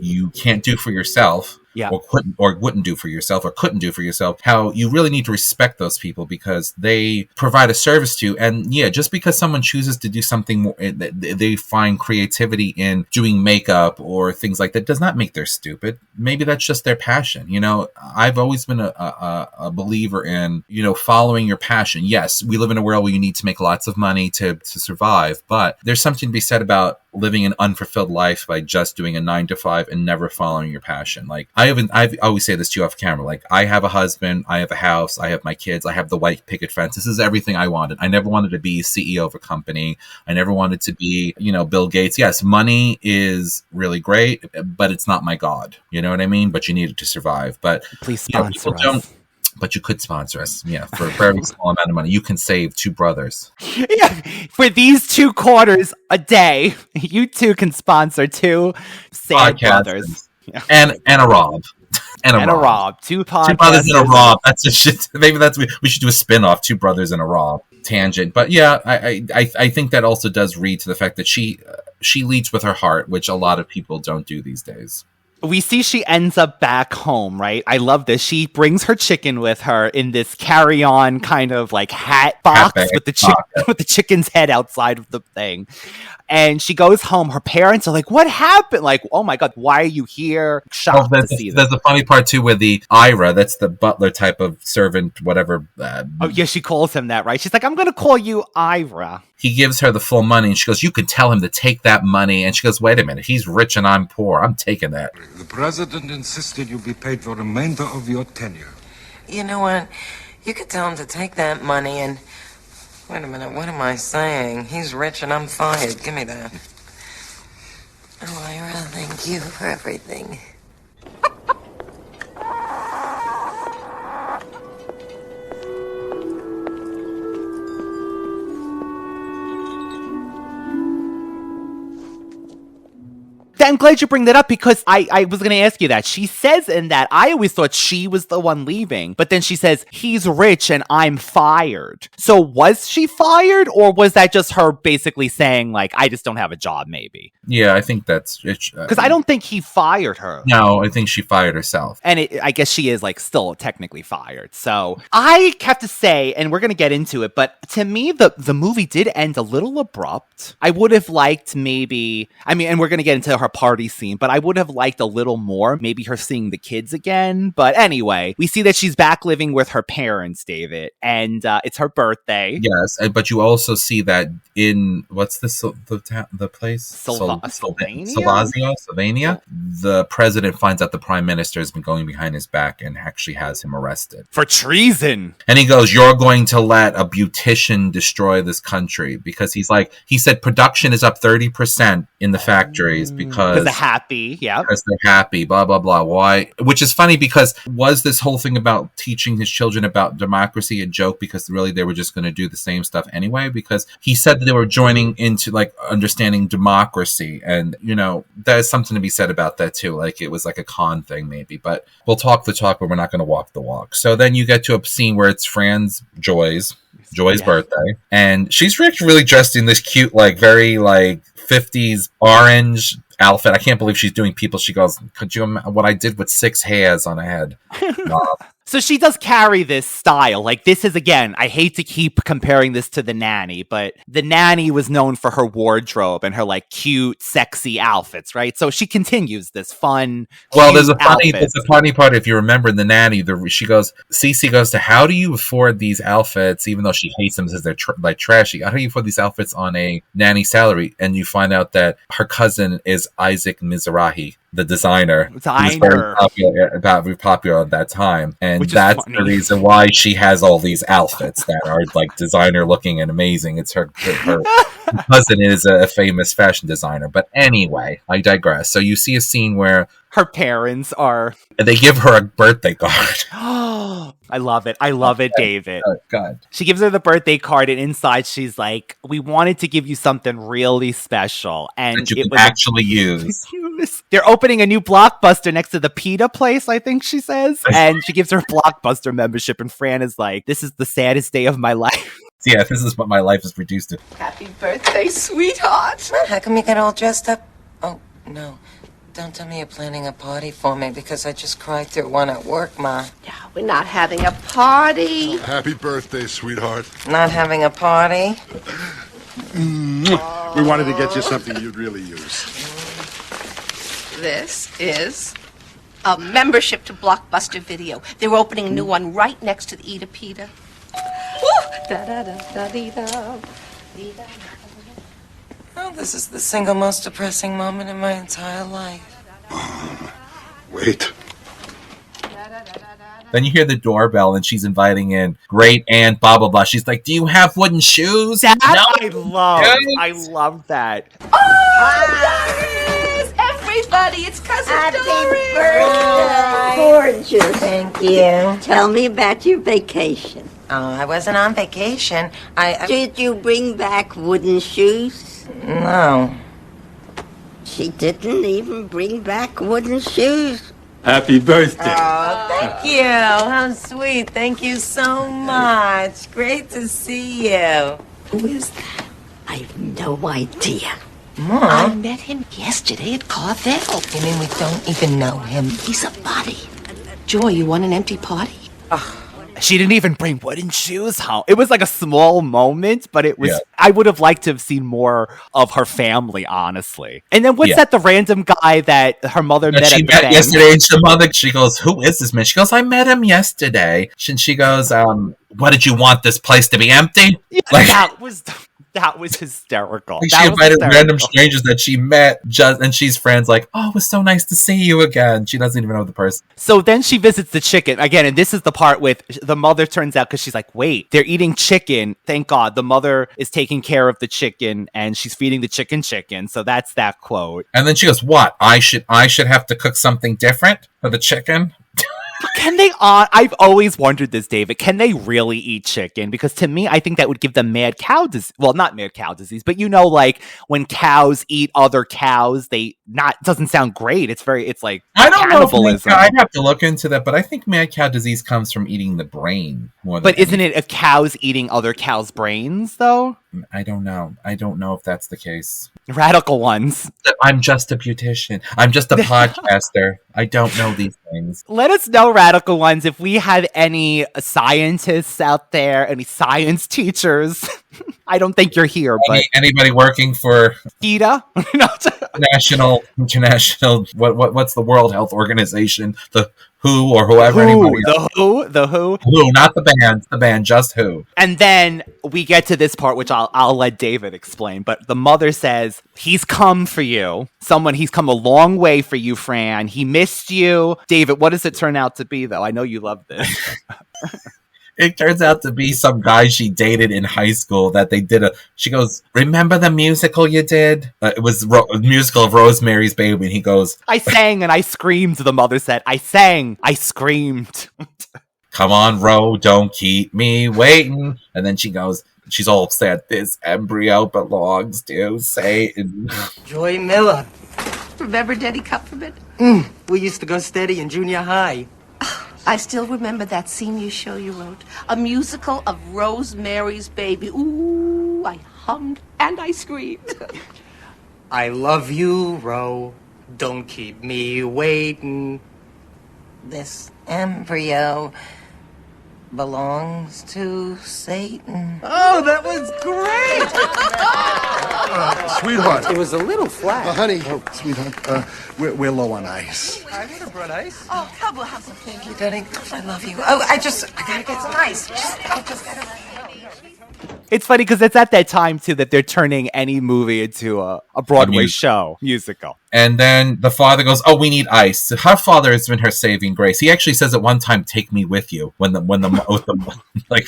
you can't do for yourself. Or wouldn't do for yourself or couldn't do for yourself, how you really need to respect those people because they provide a service to you. And just because someone chooses to do something more, they find creativity in doing makeup or things like that, does not make them stupid. Maybe that's just their passion. I've always been a believer in, following your passion. Yes, we live in a world where you need to make lots of money to survive, but there's something to be said about living an unfulfilled life by just doing a 9-to-5 and never following your passion. Like I've always say this to you off camera. Like, I have a husband, I have a house, I have my kids, I have the white picket fence. This is everything I wanted. I never wanted to be CEO of a company. I never wanted to be, Bill Gates. Yes, money is really great, but it's not my God. You know what I mean? But you need it to survive. But please sponsor us. But you could sponsor us, for a very small amount of money. You can save 2 brothers. For these 2 quarters a day, you 2 can sponsor 2 sad brothers. And a Rob. And a Rob. 2 podcasts. 2 brothers and a Rob. That's a shit. Maybe we should do a spin-off, 2 brothers and a Rob. Tangent. But I think that also does read to the fact that she leads with her heart, which a lot of people don't do these days. We see she ends up back home, right? I love this. She brings her chicken with her in this carry-on kind of like hat box with the chicken's head outside of the thing. And she goes home. Her parents are like, what happened? Like, oh my God, why are you here? Shocked to see this. There's a funny part too with the Ira. That's the butler type of servant, whatever. She calls him that, right? She's like, I'm going to call you Ira. He gives her the full money and she goes, you can tell him to take that money. And she goes, wait a minute, he's rich and I'm poor. I'm taking that. The president insisted you be paid the remainder of your tenure. You know what? You could tell him to take that money and... Wait a minute, what am I saying? He's rich and I'm fired. Give me that. Oh, Ira, thank you for everything. I'm glad you bring that up because I was going to ask you that. She says in that, I always thought she was the one leaving, but then she says, he's rich and I'm fired. So was she fired or was that just her basically saying like, I just don't have a job maybe? Yeah, I think that's it. Because I don't think he fired her. No, I think she fired herself. And I guess she is like still technically fired. So I have to say, and we're going to get into it, but to me, the movie did end a little abrupt. I would have liked maybe, and we're going to get into her party scene, but I would have liked a little more, maybe her seeing the kids again. But anyway, we see that she's back living with her parents, David, and it's her birthday. Yes, but you also see that in what's the place? Sylvania. The president finds out the prime minister has been going behind his back and actually has him arrested for treason. And he goes, "You're going to let a beautician destroy this country?" Because he said production is up 30% in the factories because they're happy. Yeah. Because they're happy, blah, blah, blah. Why? Which is funny because was this whole thing about teaching his children about democracy a joke because really they were just going to do the same stuff anyway? Because he said that they were joining into like understanding democracy. And, you know, there's something to be said about that too. Like it was like a con thing maybe, but we'll talk the talk, but we're not going to walk the walk. So then you get to a scene where it's Joy's birthday, and she's really dressed in this cute, like very like 50s orange outfit. I can't believe she's doing people. She goes, could you imagine what I did with 6 hairs on a head? So she does carry this style. Like this is, again, I hate to keep comparing this to The Nanny, but The Nanny was known for her wardrobe and her like cute, sexy outfits, right? So she continues this fun, well, there's a funny part. If you remember in The Nanny, Cece goes to, how do you afford these outfits, even though she hates them because they're like trashy? How do you afford these outfits on a nanny salary? And you find out that her cousin is Isaac Mizrahi, the designer. Who was very popular at that time. And that's the reason why she has all these outfits that are like designer looking and amazing. It's her cousin is a famous fashion designer. But anyway, I digress. So you see a scene where her parents are... They give her a birthday card. I love it. I love it, David. Oh, God. She gives her the birthday card, and inside she's like, we wanted to give you something really special. And that you can actually use. They're opening a new Blockbuster next to the pita place, I think she says. And she gives her Blockbuster membership, and Fran is like, this is the saddest day of my life. Yeah, this is what my life is reduced to. Happy birthday, sweetheart. How come you got all dressed up? Oh, no. Don't tell me you're planning a party for me because I just cried through one at work, Ma. Yeah, we're not having a party. Happy birthday, sweetheart. Not having a party? We wanted to get you something you'd really use. This is a membership to Blockbuster Video. They're opening a new one right next to the Eat a Pita. Oh, this is the single most depressing moment in my entire life. Wait. Then you hear the doorbell and she's inviting in great aunt blah blah blah. She's like, do you have wooden shoes? That I love that. Oh, yes! Everybody, it's Cousin Dory. Gorgeous. Thank you. Tell me about your vacation. Oh, I wasn't on vacation. Did you bring back wooden shoes? No. She didn't even bring back wooden shoes. Happy birthday. Oh, thank you. How sweet. Thank you so much. Great to see you. Who is that? I've no idea. Mom? I met him yesterday at Carvel. You mean we don't even know him? He's a body. Joy, you want an empty party? She didn't even bring wooden shoes home. It was like a small moment, but it was. Yeah. I would have liked to have seen more of her family, honestly. And then what's that? The random guy that her mother met at the bank yesterday. And she goes, "Who is this man?" She goes, "I met him yesterday." And she goes, "What did you want this place to be empty?" Yeah, that was hysterical. Like she invited random strangers that she met, and she's friends. Like, oh, it was so nice to see you again. She doesn't even know the person. So then she visits the chicken again, and this is the part with the mother turns out because she's like, wait, they're eating chicken. Thank God, the mother is taking care of the chicken, and she's feeding the chicken. So that's that quote. And then she goes, "What? I should have to cook something different for the chicken." Can they? I've always wondered this, David. Can they really eat chicken? Because to me, I think that would give them mad cow disease. Well, not mad cow disease, but like when cows eat other cows, doesn't sound great. It's like I don't cannibalism. Know. I'd have to look into that, but I think mad cow disease comes from eating the brain more than. But isn't it if cows eating other cows' brains though? I don't know. I don't know if that's the case. Radical ones. I'm just a beautician. I'm just a podcaster. I don't know these things. Let us know, radical ones, if we have any scientists out there, any science teachers. I don't think you're here, but anybody working for PETA? international. What's the World Health Organization? The WHO or whoever. The WHO. WHO, not the band. The band, just WHO. And then we get to this part, which I'll let David explain. But the mother says he's come for you. He's come a long way for you, Fran. He missed you, David. What does it turn out to be, though? I know you love this. It turns out to be some guy she dated in high school that they did she goes, remember the musical you did? It was a musical of Rosemary's Baby. And he goes, I sang and I screamed, the mother said. I sang, I screamed. come on, Ro, don't keep me waiting. And then she goes, she's all upset. This embryo belongs to Satan. Joy Miller. Remember Denny Kupferman? We used to go steady in junior high. I still remember that senior show you wrote. A musical of Rosemary's Baby. Ooh, I hummed and I screamed. I love you, Ro. Don't keep me waiting. This embryo belongs to Satan. Oh, that was great! Sweetheart. It was a little flat. Honey, sweetheart, we're low on ice. I would have brought ice. Oh, come, we'll have some. Thank you, darling. I love you. Oh, I gotta get some ice. I just gotta. It's funny because it's at that time, too, that they're turning any movie into a Broadway show, musical. And then the father goes, oh, we need ice. Her father has been her saving grace. He actually says at one time, take me with you. When the like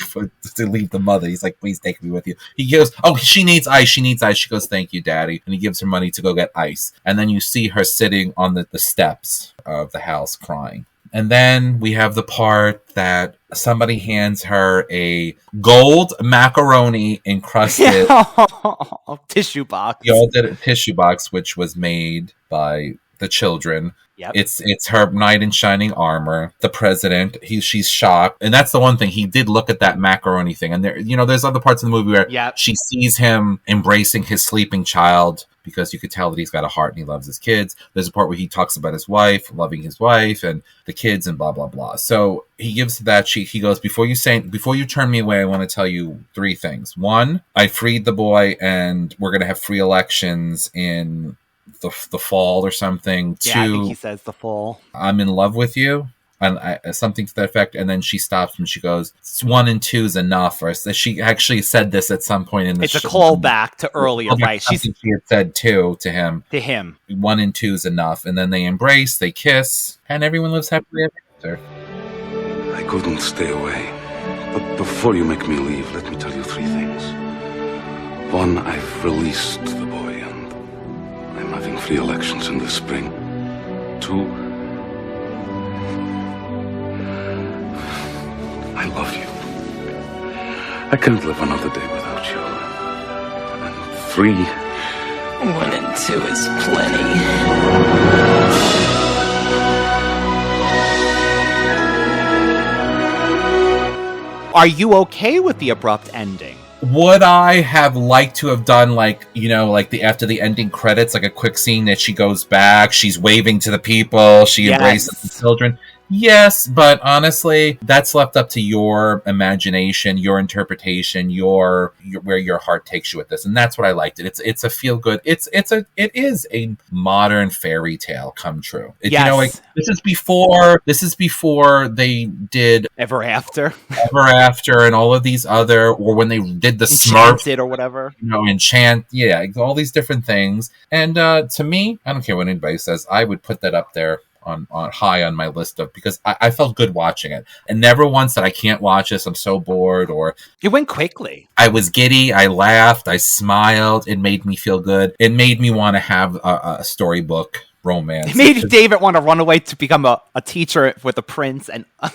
to leave the mother. He's like, please take me with you. He goes, oh, she needs ice. She needs ice. She goes, thank you, Daddy. And he gives her money to go get ice. And then you see her sitting on the steps of the house crying. And then we have the part that somebody hands her a gold macaroni encrusted tissue box. You all did a tissue box, which was made by the children. Yep. It's her knight in shining armor. The president, she's shocked, and that's the one thing he did look at that macaroni thing. And there, there's other parts of the movie where she sees him embracing his sleeping child because you could tell that he's got a heart and he loves his kids. There's a part where he talks about his wife, loving his wife and the kids, and blah blah blah. So he gives that. He goes, before you turn me away, I want to tell you 3 things. 1, I freed the boy, and we're gonna have free elections in the fall or something. 2, I think he says the fall. I'm in love with you, and something to that effect. And then she stops and she goes, 1 and 2 is enough. Or she actually said this at some point in the show. It's a callback to earlier, right? She had said 2 to him. 1 and 2 is enough. And then they embrace, they kiss, and everyone lives happily ever after. I couldn't stay away. But before you make me leave, let me tell you 3 things. 1, I've released the boy, and I'm having free elections in the spring. 2, I love you. I can't live another day without you. And 3, 1 and 2 is plenty. Are you okay with the abrupt ending? Would I have liked to have done like the after the ending credits, like a quick scene that she goes back, she's waving to the people, she embraces the children? Yes, but honestly, that's left up to your imagination, your interpretation, your where your heart takes you with this, and that's what I liked it. It's a feel good. It is a modern fairy tale come true. This is before they did Ever After, and all of these other, or when they did the Enchanted or whatever, Enchant, all these different things. And to me, I don't care what anybody says, I would put that up there on high on my list of, because I felt good watching it, and never once that I can't watch this, I'm so bored, or it went quickly. I was giddy, I laughed, I smiled, it made me feel good, it made me want to have a storybook romance. It made David want to run away to become a teacher with a prince, and well,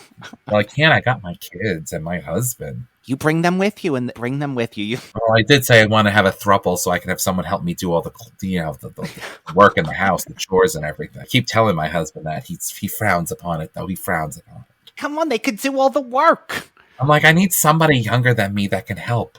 I can't, I got my kids and my husband. You bring them with you, and bring them with you. Well, I did say I want to have a throuple so I can have someone help me do all the work in the house, the chores and everything. I keep telling my husband that. He frowns upon it, though. He frowns upon it. Come on, they could do all the work. I'm like, I need somebody younger than me that can help.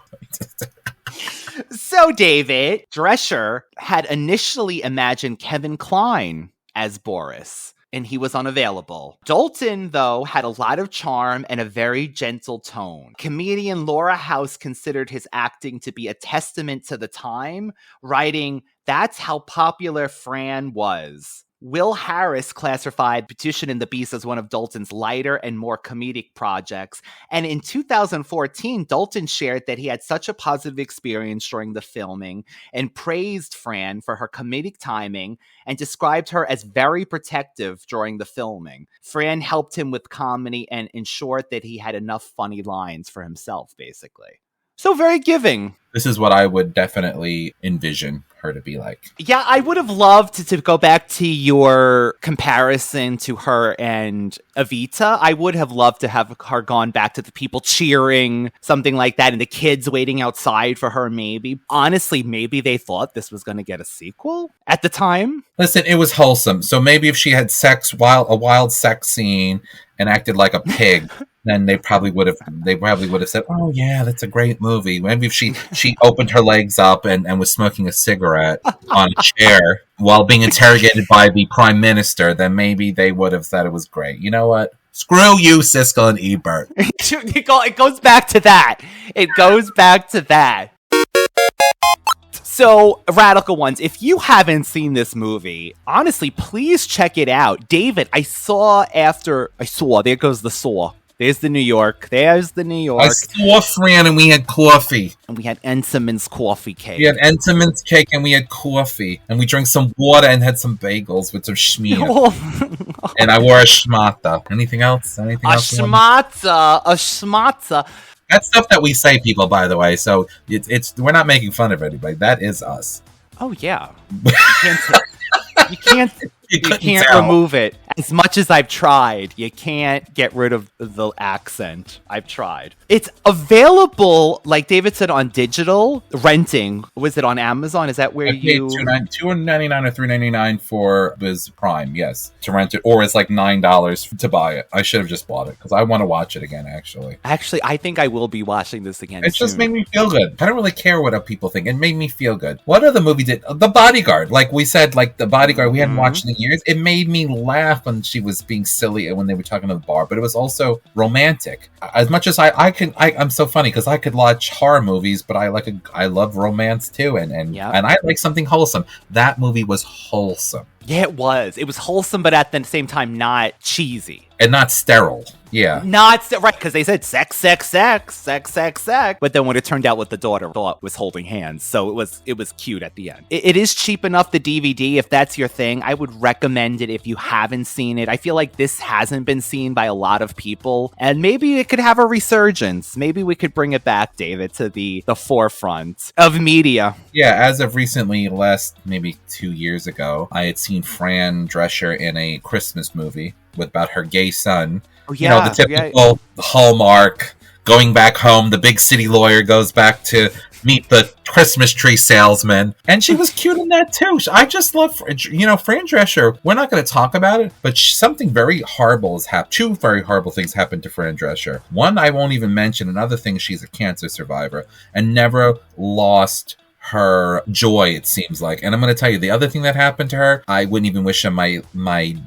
So, David, Drescher had initially imagined Kevin Kline as Boris, and he was unavailable. Dalton, though, had a lot of charm and a very gentle tone. Comedian Laura House considered his acting to be a testament to the time, writing, "That's how popular Fran was." Will Harris classified Beautician and the Beast as one of Dalton's lighter and more comedic projects. And in 2014, Dalton shared that he had such a positive experience during the filming and praised Fran for her comedic timing and described her as very protective during the filming. Fran helped him with comedy and ensured that he had enough funny lines for himself, basically. So very giving. This is what I would definitely envision her to be like. Yeah, I would have loved to go back to your comparison to her and Evita. I would have loved to have her gone back to the people cheering, something like that, and the kids waiting outside for her, maybe. Honestly, maybe they thought this was going to get a sequel at the time. Listen, it was wholesome. So maybe if she had a wild sex scene and acted like a pig, then they probably would have said, "Oh yeah, that's a great movie." Maybe if she opened her legs up and was smoking a cigarette on a chair while being interrogated by the prime minister, then maybe they would have said it was great. You know what? Screw you, Siskel and Ebert. It goes back to that. It goes back to that. So, Radical Ones, if you haven't seen this movie, honestly, please check it out. David, there goes the saw. There's the New York. There's the New York. I saw Fran and we had coffee. And we had Entenmann's coffee cake. We had Entenmann's cake and we had coffee. And we drank some water and had some bagels with some schmear. And I wore a schmata. Anything else? A schmata. That's stuff that we say, people, by the way. So we're not making fun of anybody. That is us. Oh, yeah. You can't remove it. As much as I've tried, you can't get rid of the accent. I've tried. It's available, like David said, on digital renting. Was it on Amazon? Is that where I paid $2.99 or $3.99 for Viz Prime? Yes, to rent it, or it's like $9 to buy it. I should have just bought it because I want to watch it again. Actually, I think I will be watching this again. It just made me feel good. I don't really care what people think. It made me feel good. What other movie did? The Bodyguard. Like we said, like The Bodyguard. We hadn't watched in years. It made me laugh when she was being silly when they were talking to the bar, but it was also romantic. As much as I'm so funny because I could watch horror movies, but I love romance too, and I like something wholesome. That movie was wholesome. Yeah, it was. It was wholesome, but at the same time, not cheesy. And not sterile. Yeah. Right, because they said sex. But then when it turned out what the daughter thought was holding hands, so it was cute at the end. It is cheap enough, the DVD, if that's your thing. I would recommend it if you haven't seen it. I feel like this hasn't been seen by a lot of people, and maybe it could have a resurgence. Maybe we could bring it back, David, to the forefront of media. Yeah, as of recently, maybe 2 years ago, I had seen Fran Drescher in a Christmas movie about her gay son. Oh, yeah. The typical Hallmark, going back home, the big city lawyer goes back to meet the Christmas tree salesman. And she was cute in that too. I just love, Fran Drescher. We're not going to talk about it, but something very horrible has happened. 2 very horrible things happened to Fran Drescher. One, I won't even mention. Another thing, she's a cancer survivor and never lost her joy, it seems like. And I'm going to tell you, the other thing that happened to her, I wouldn't even wish on my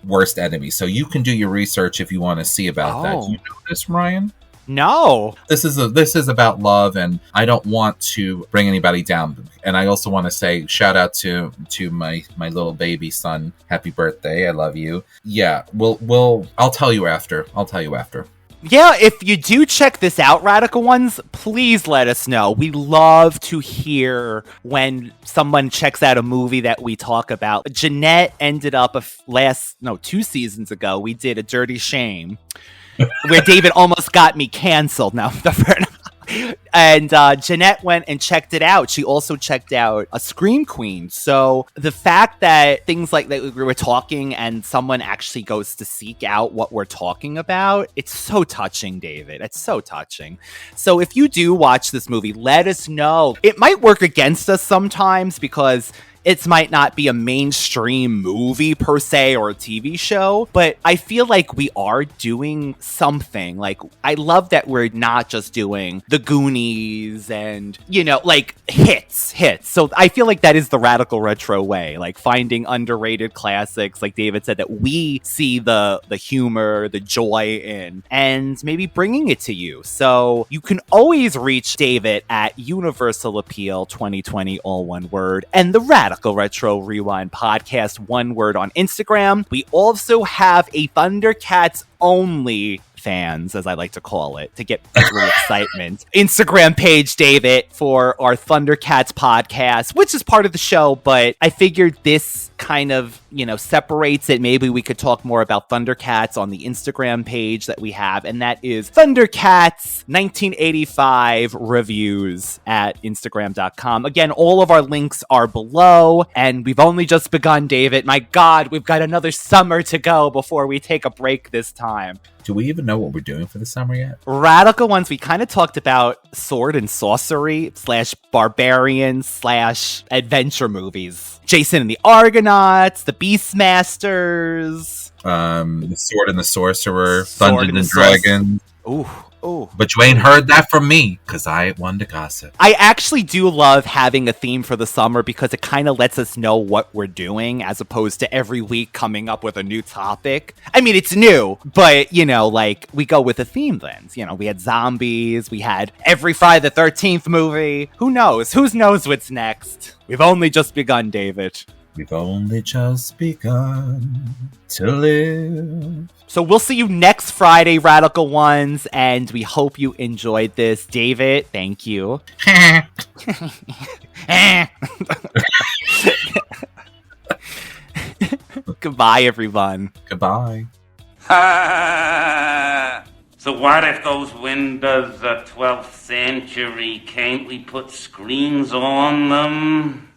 worst enemy. So you can do your research if you want to see about that. Do you know this, Ryan? No. This is about love, and I don't want to bring anybody down. And I also want to say shout out to my little baby son. Happy birthday. I love you. Yeah, I'll tell you after. Yeah, if you do check this out, Radical Ones, please let us know. We love to hear when someone checks out a movie that we talk about. Jeanette ended up 2 seasons ago, we did A Dirty Shame, where David almost got me canceled. No, and Jeanette went and checked it out. She also checked out A Scream Queen. So the fact that things like that we were talking and someone actually goes to seek out what we're talking about, it's so touching, David. It's so touching. So if you do watch this movie, let us know. It might work against us sometimes because it might not be a mainstream movie per se or a TV show, but I feel like we are doing something. Like, I love that we're not just doing The Goonies and, like hits. So I feel like that is the radical retro way, like finding underrated classics, like David said, that we see the humor, the joy in, and maybe bringing it to you. So you can always reach David at Universal Appeal 2020, all one word, and the Radical Radical Retro Rewind Podcast, one word on Instagram. We also have a Thundercats only fans, as I like to call it, to get real excitement. Instagram page, David, for our Thundercats podcast, which is part of the show, but I figured this kind of, separates it. Maybe we could talk more about Thundercats on the Instagram page that we have, and that is Thundercats 1985 reviews at Instagram.com. Again, all of our links are below, and we've only just begun, David. My God, we've got another summer to go before we take a break this time. Do we even know what we're doing for the summer yet? Radical Ones, we kind of talked about sword and sorcery / barbarian / adventure movies. Jason and the Argonauts, the Beastmasters. The Sword and the Sorcerer, Dungeons and Dragons. Ooh. But you ain't heard that from me, because I ain't one to gossip. I actually do love having a theme for the summer because it kind of lets us know what we're doing as opposed to every week coming up with a new topic. I mean, it's new, but, we go with a theme then. We had zombies, we had every Friday the 13th movie. Who knows? Who knows what's next? We've only just begun, David. We've only just begun to live. So we'll see you next Friday, Radical Ones, and we hope you enjoyed this. David, thank you. Goodbye, everyone. Goodbye. So what if those windows are 12th century? Can't we put screens on them?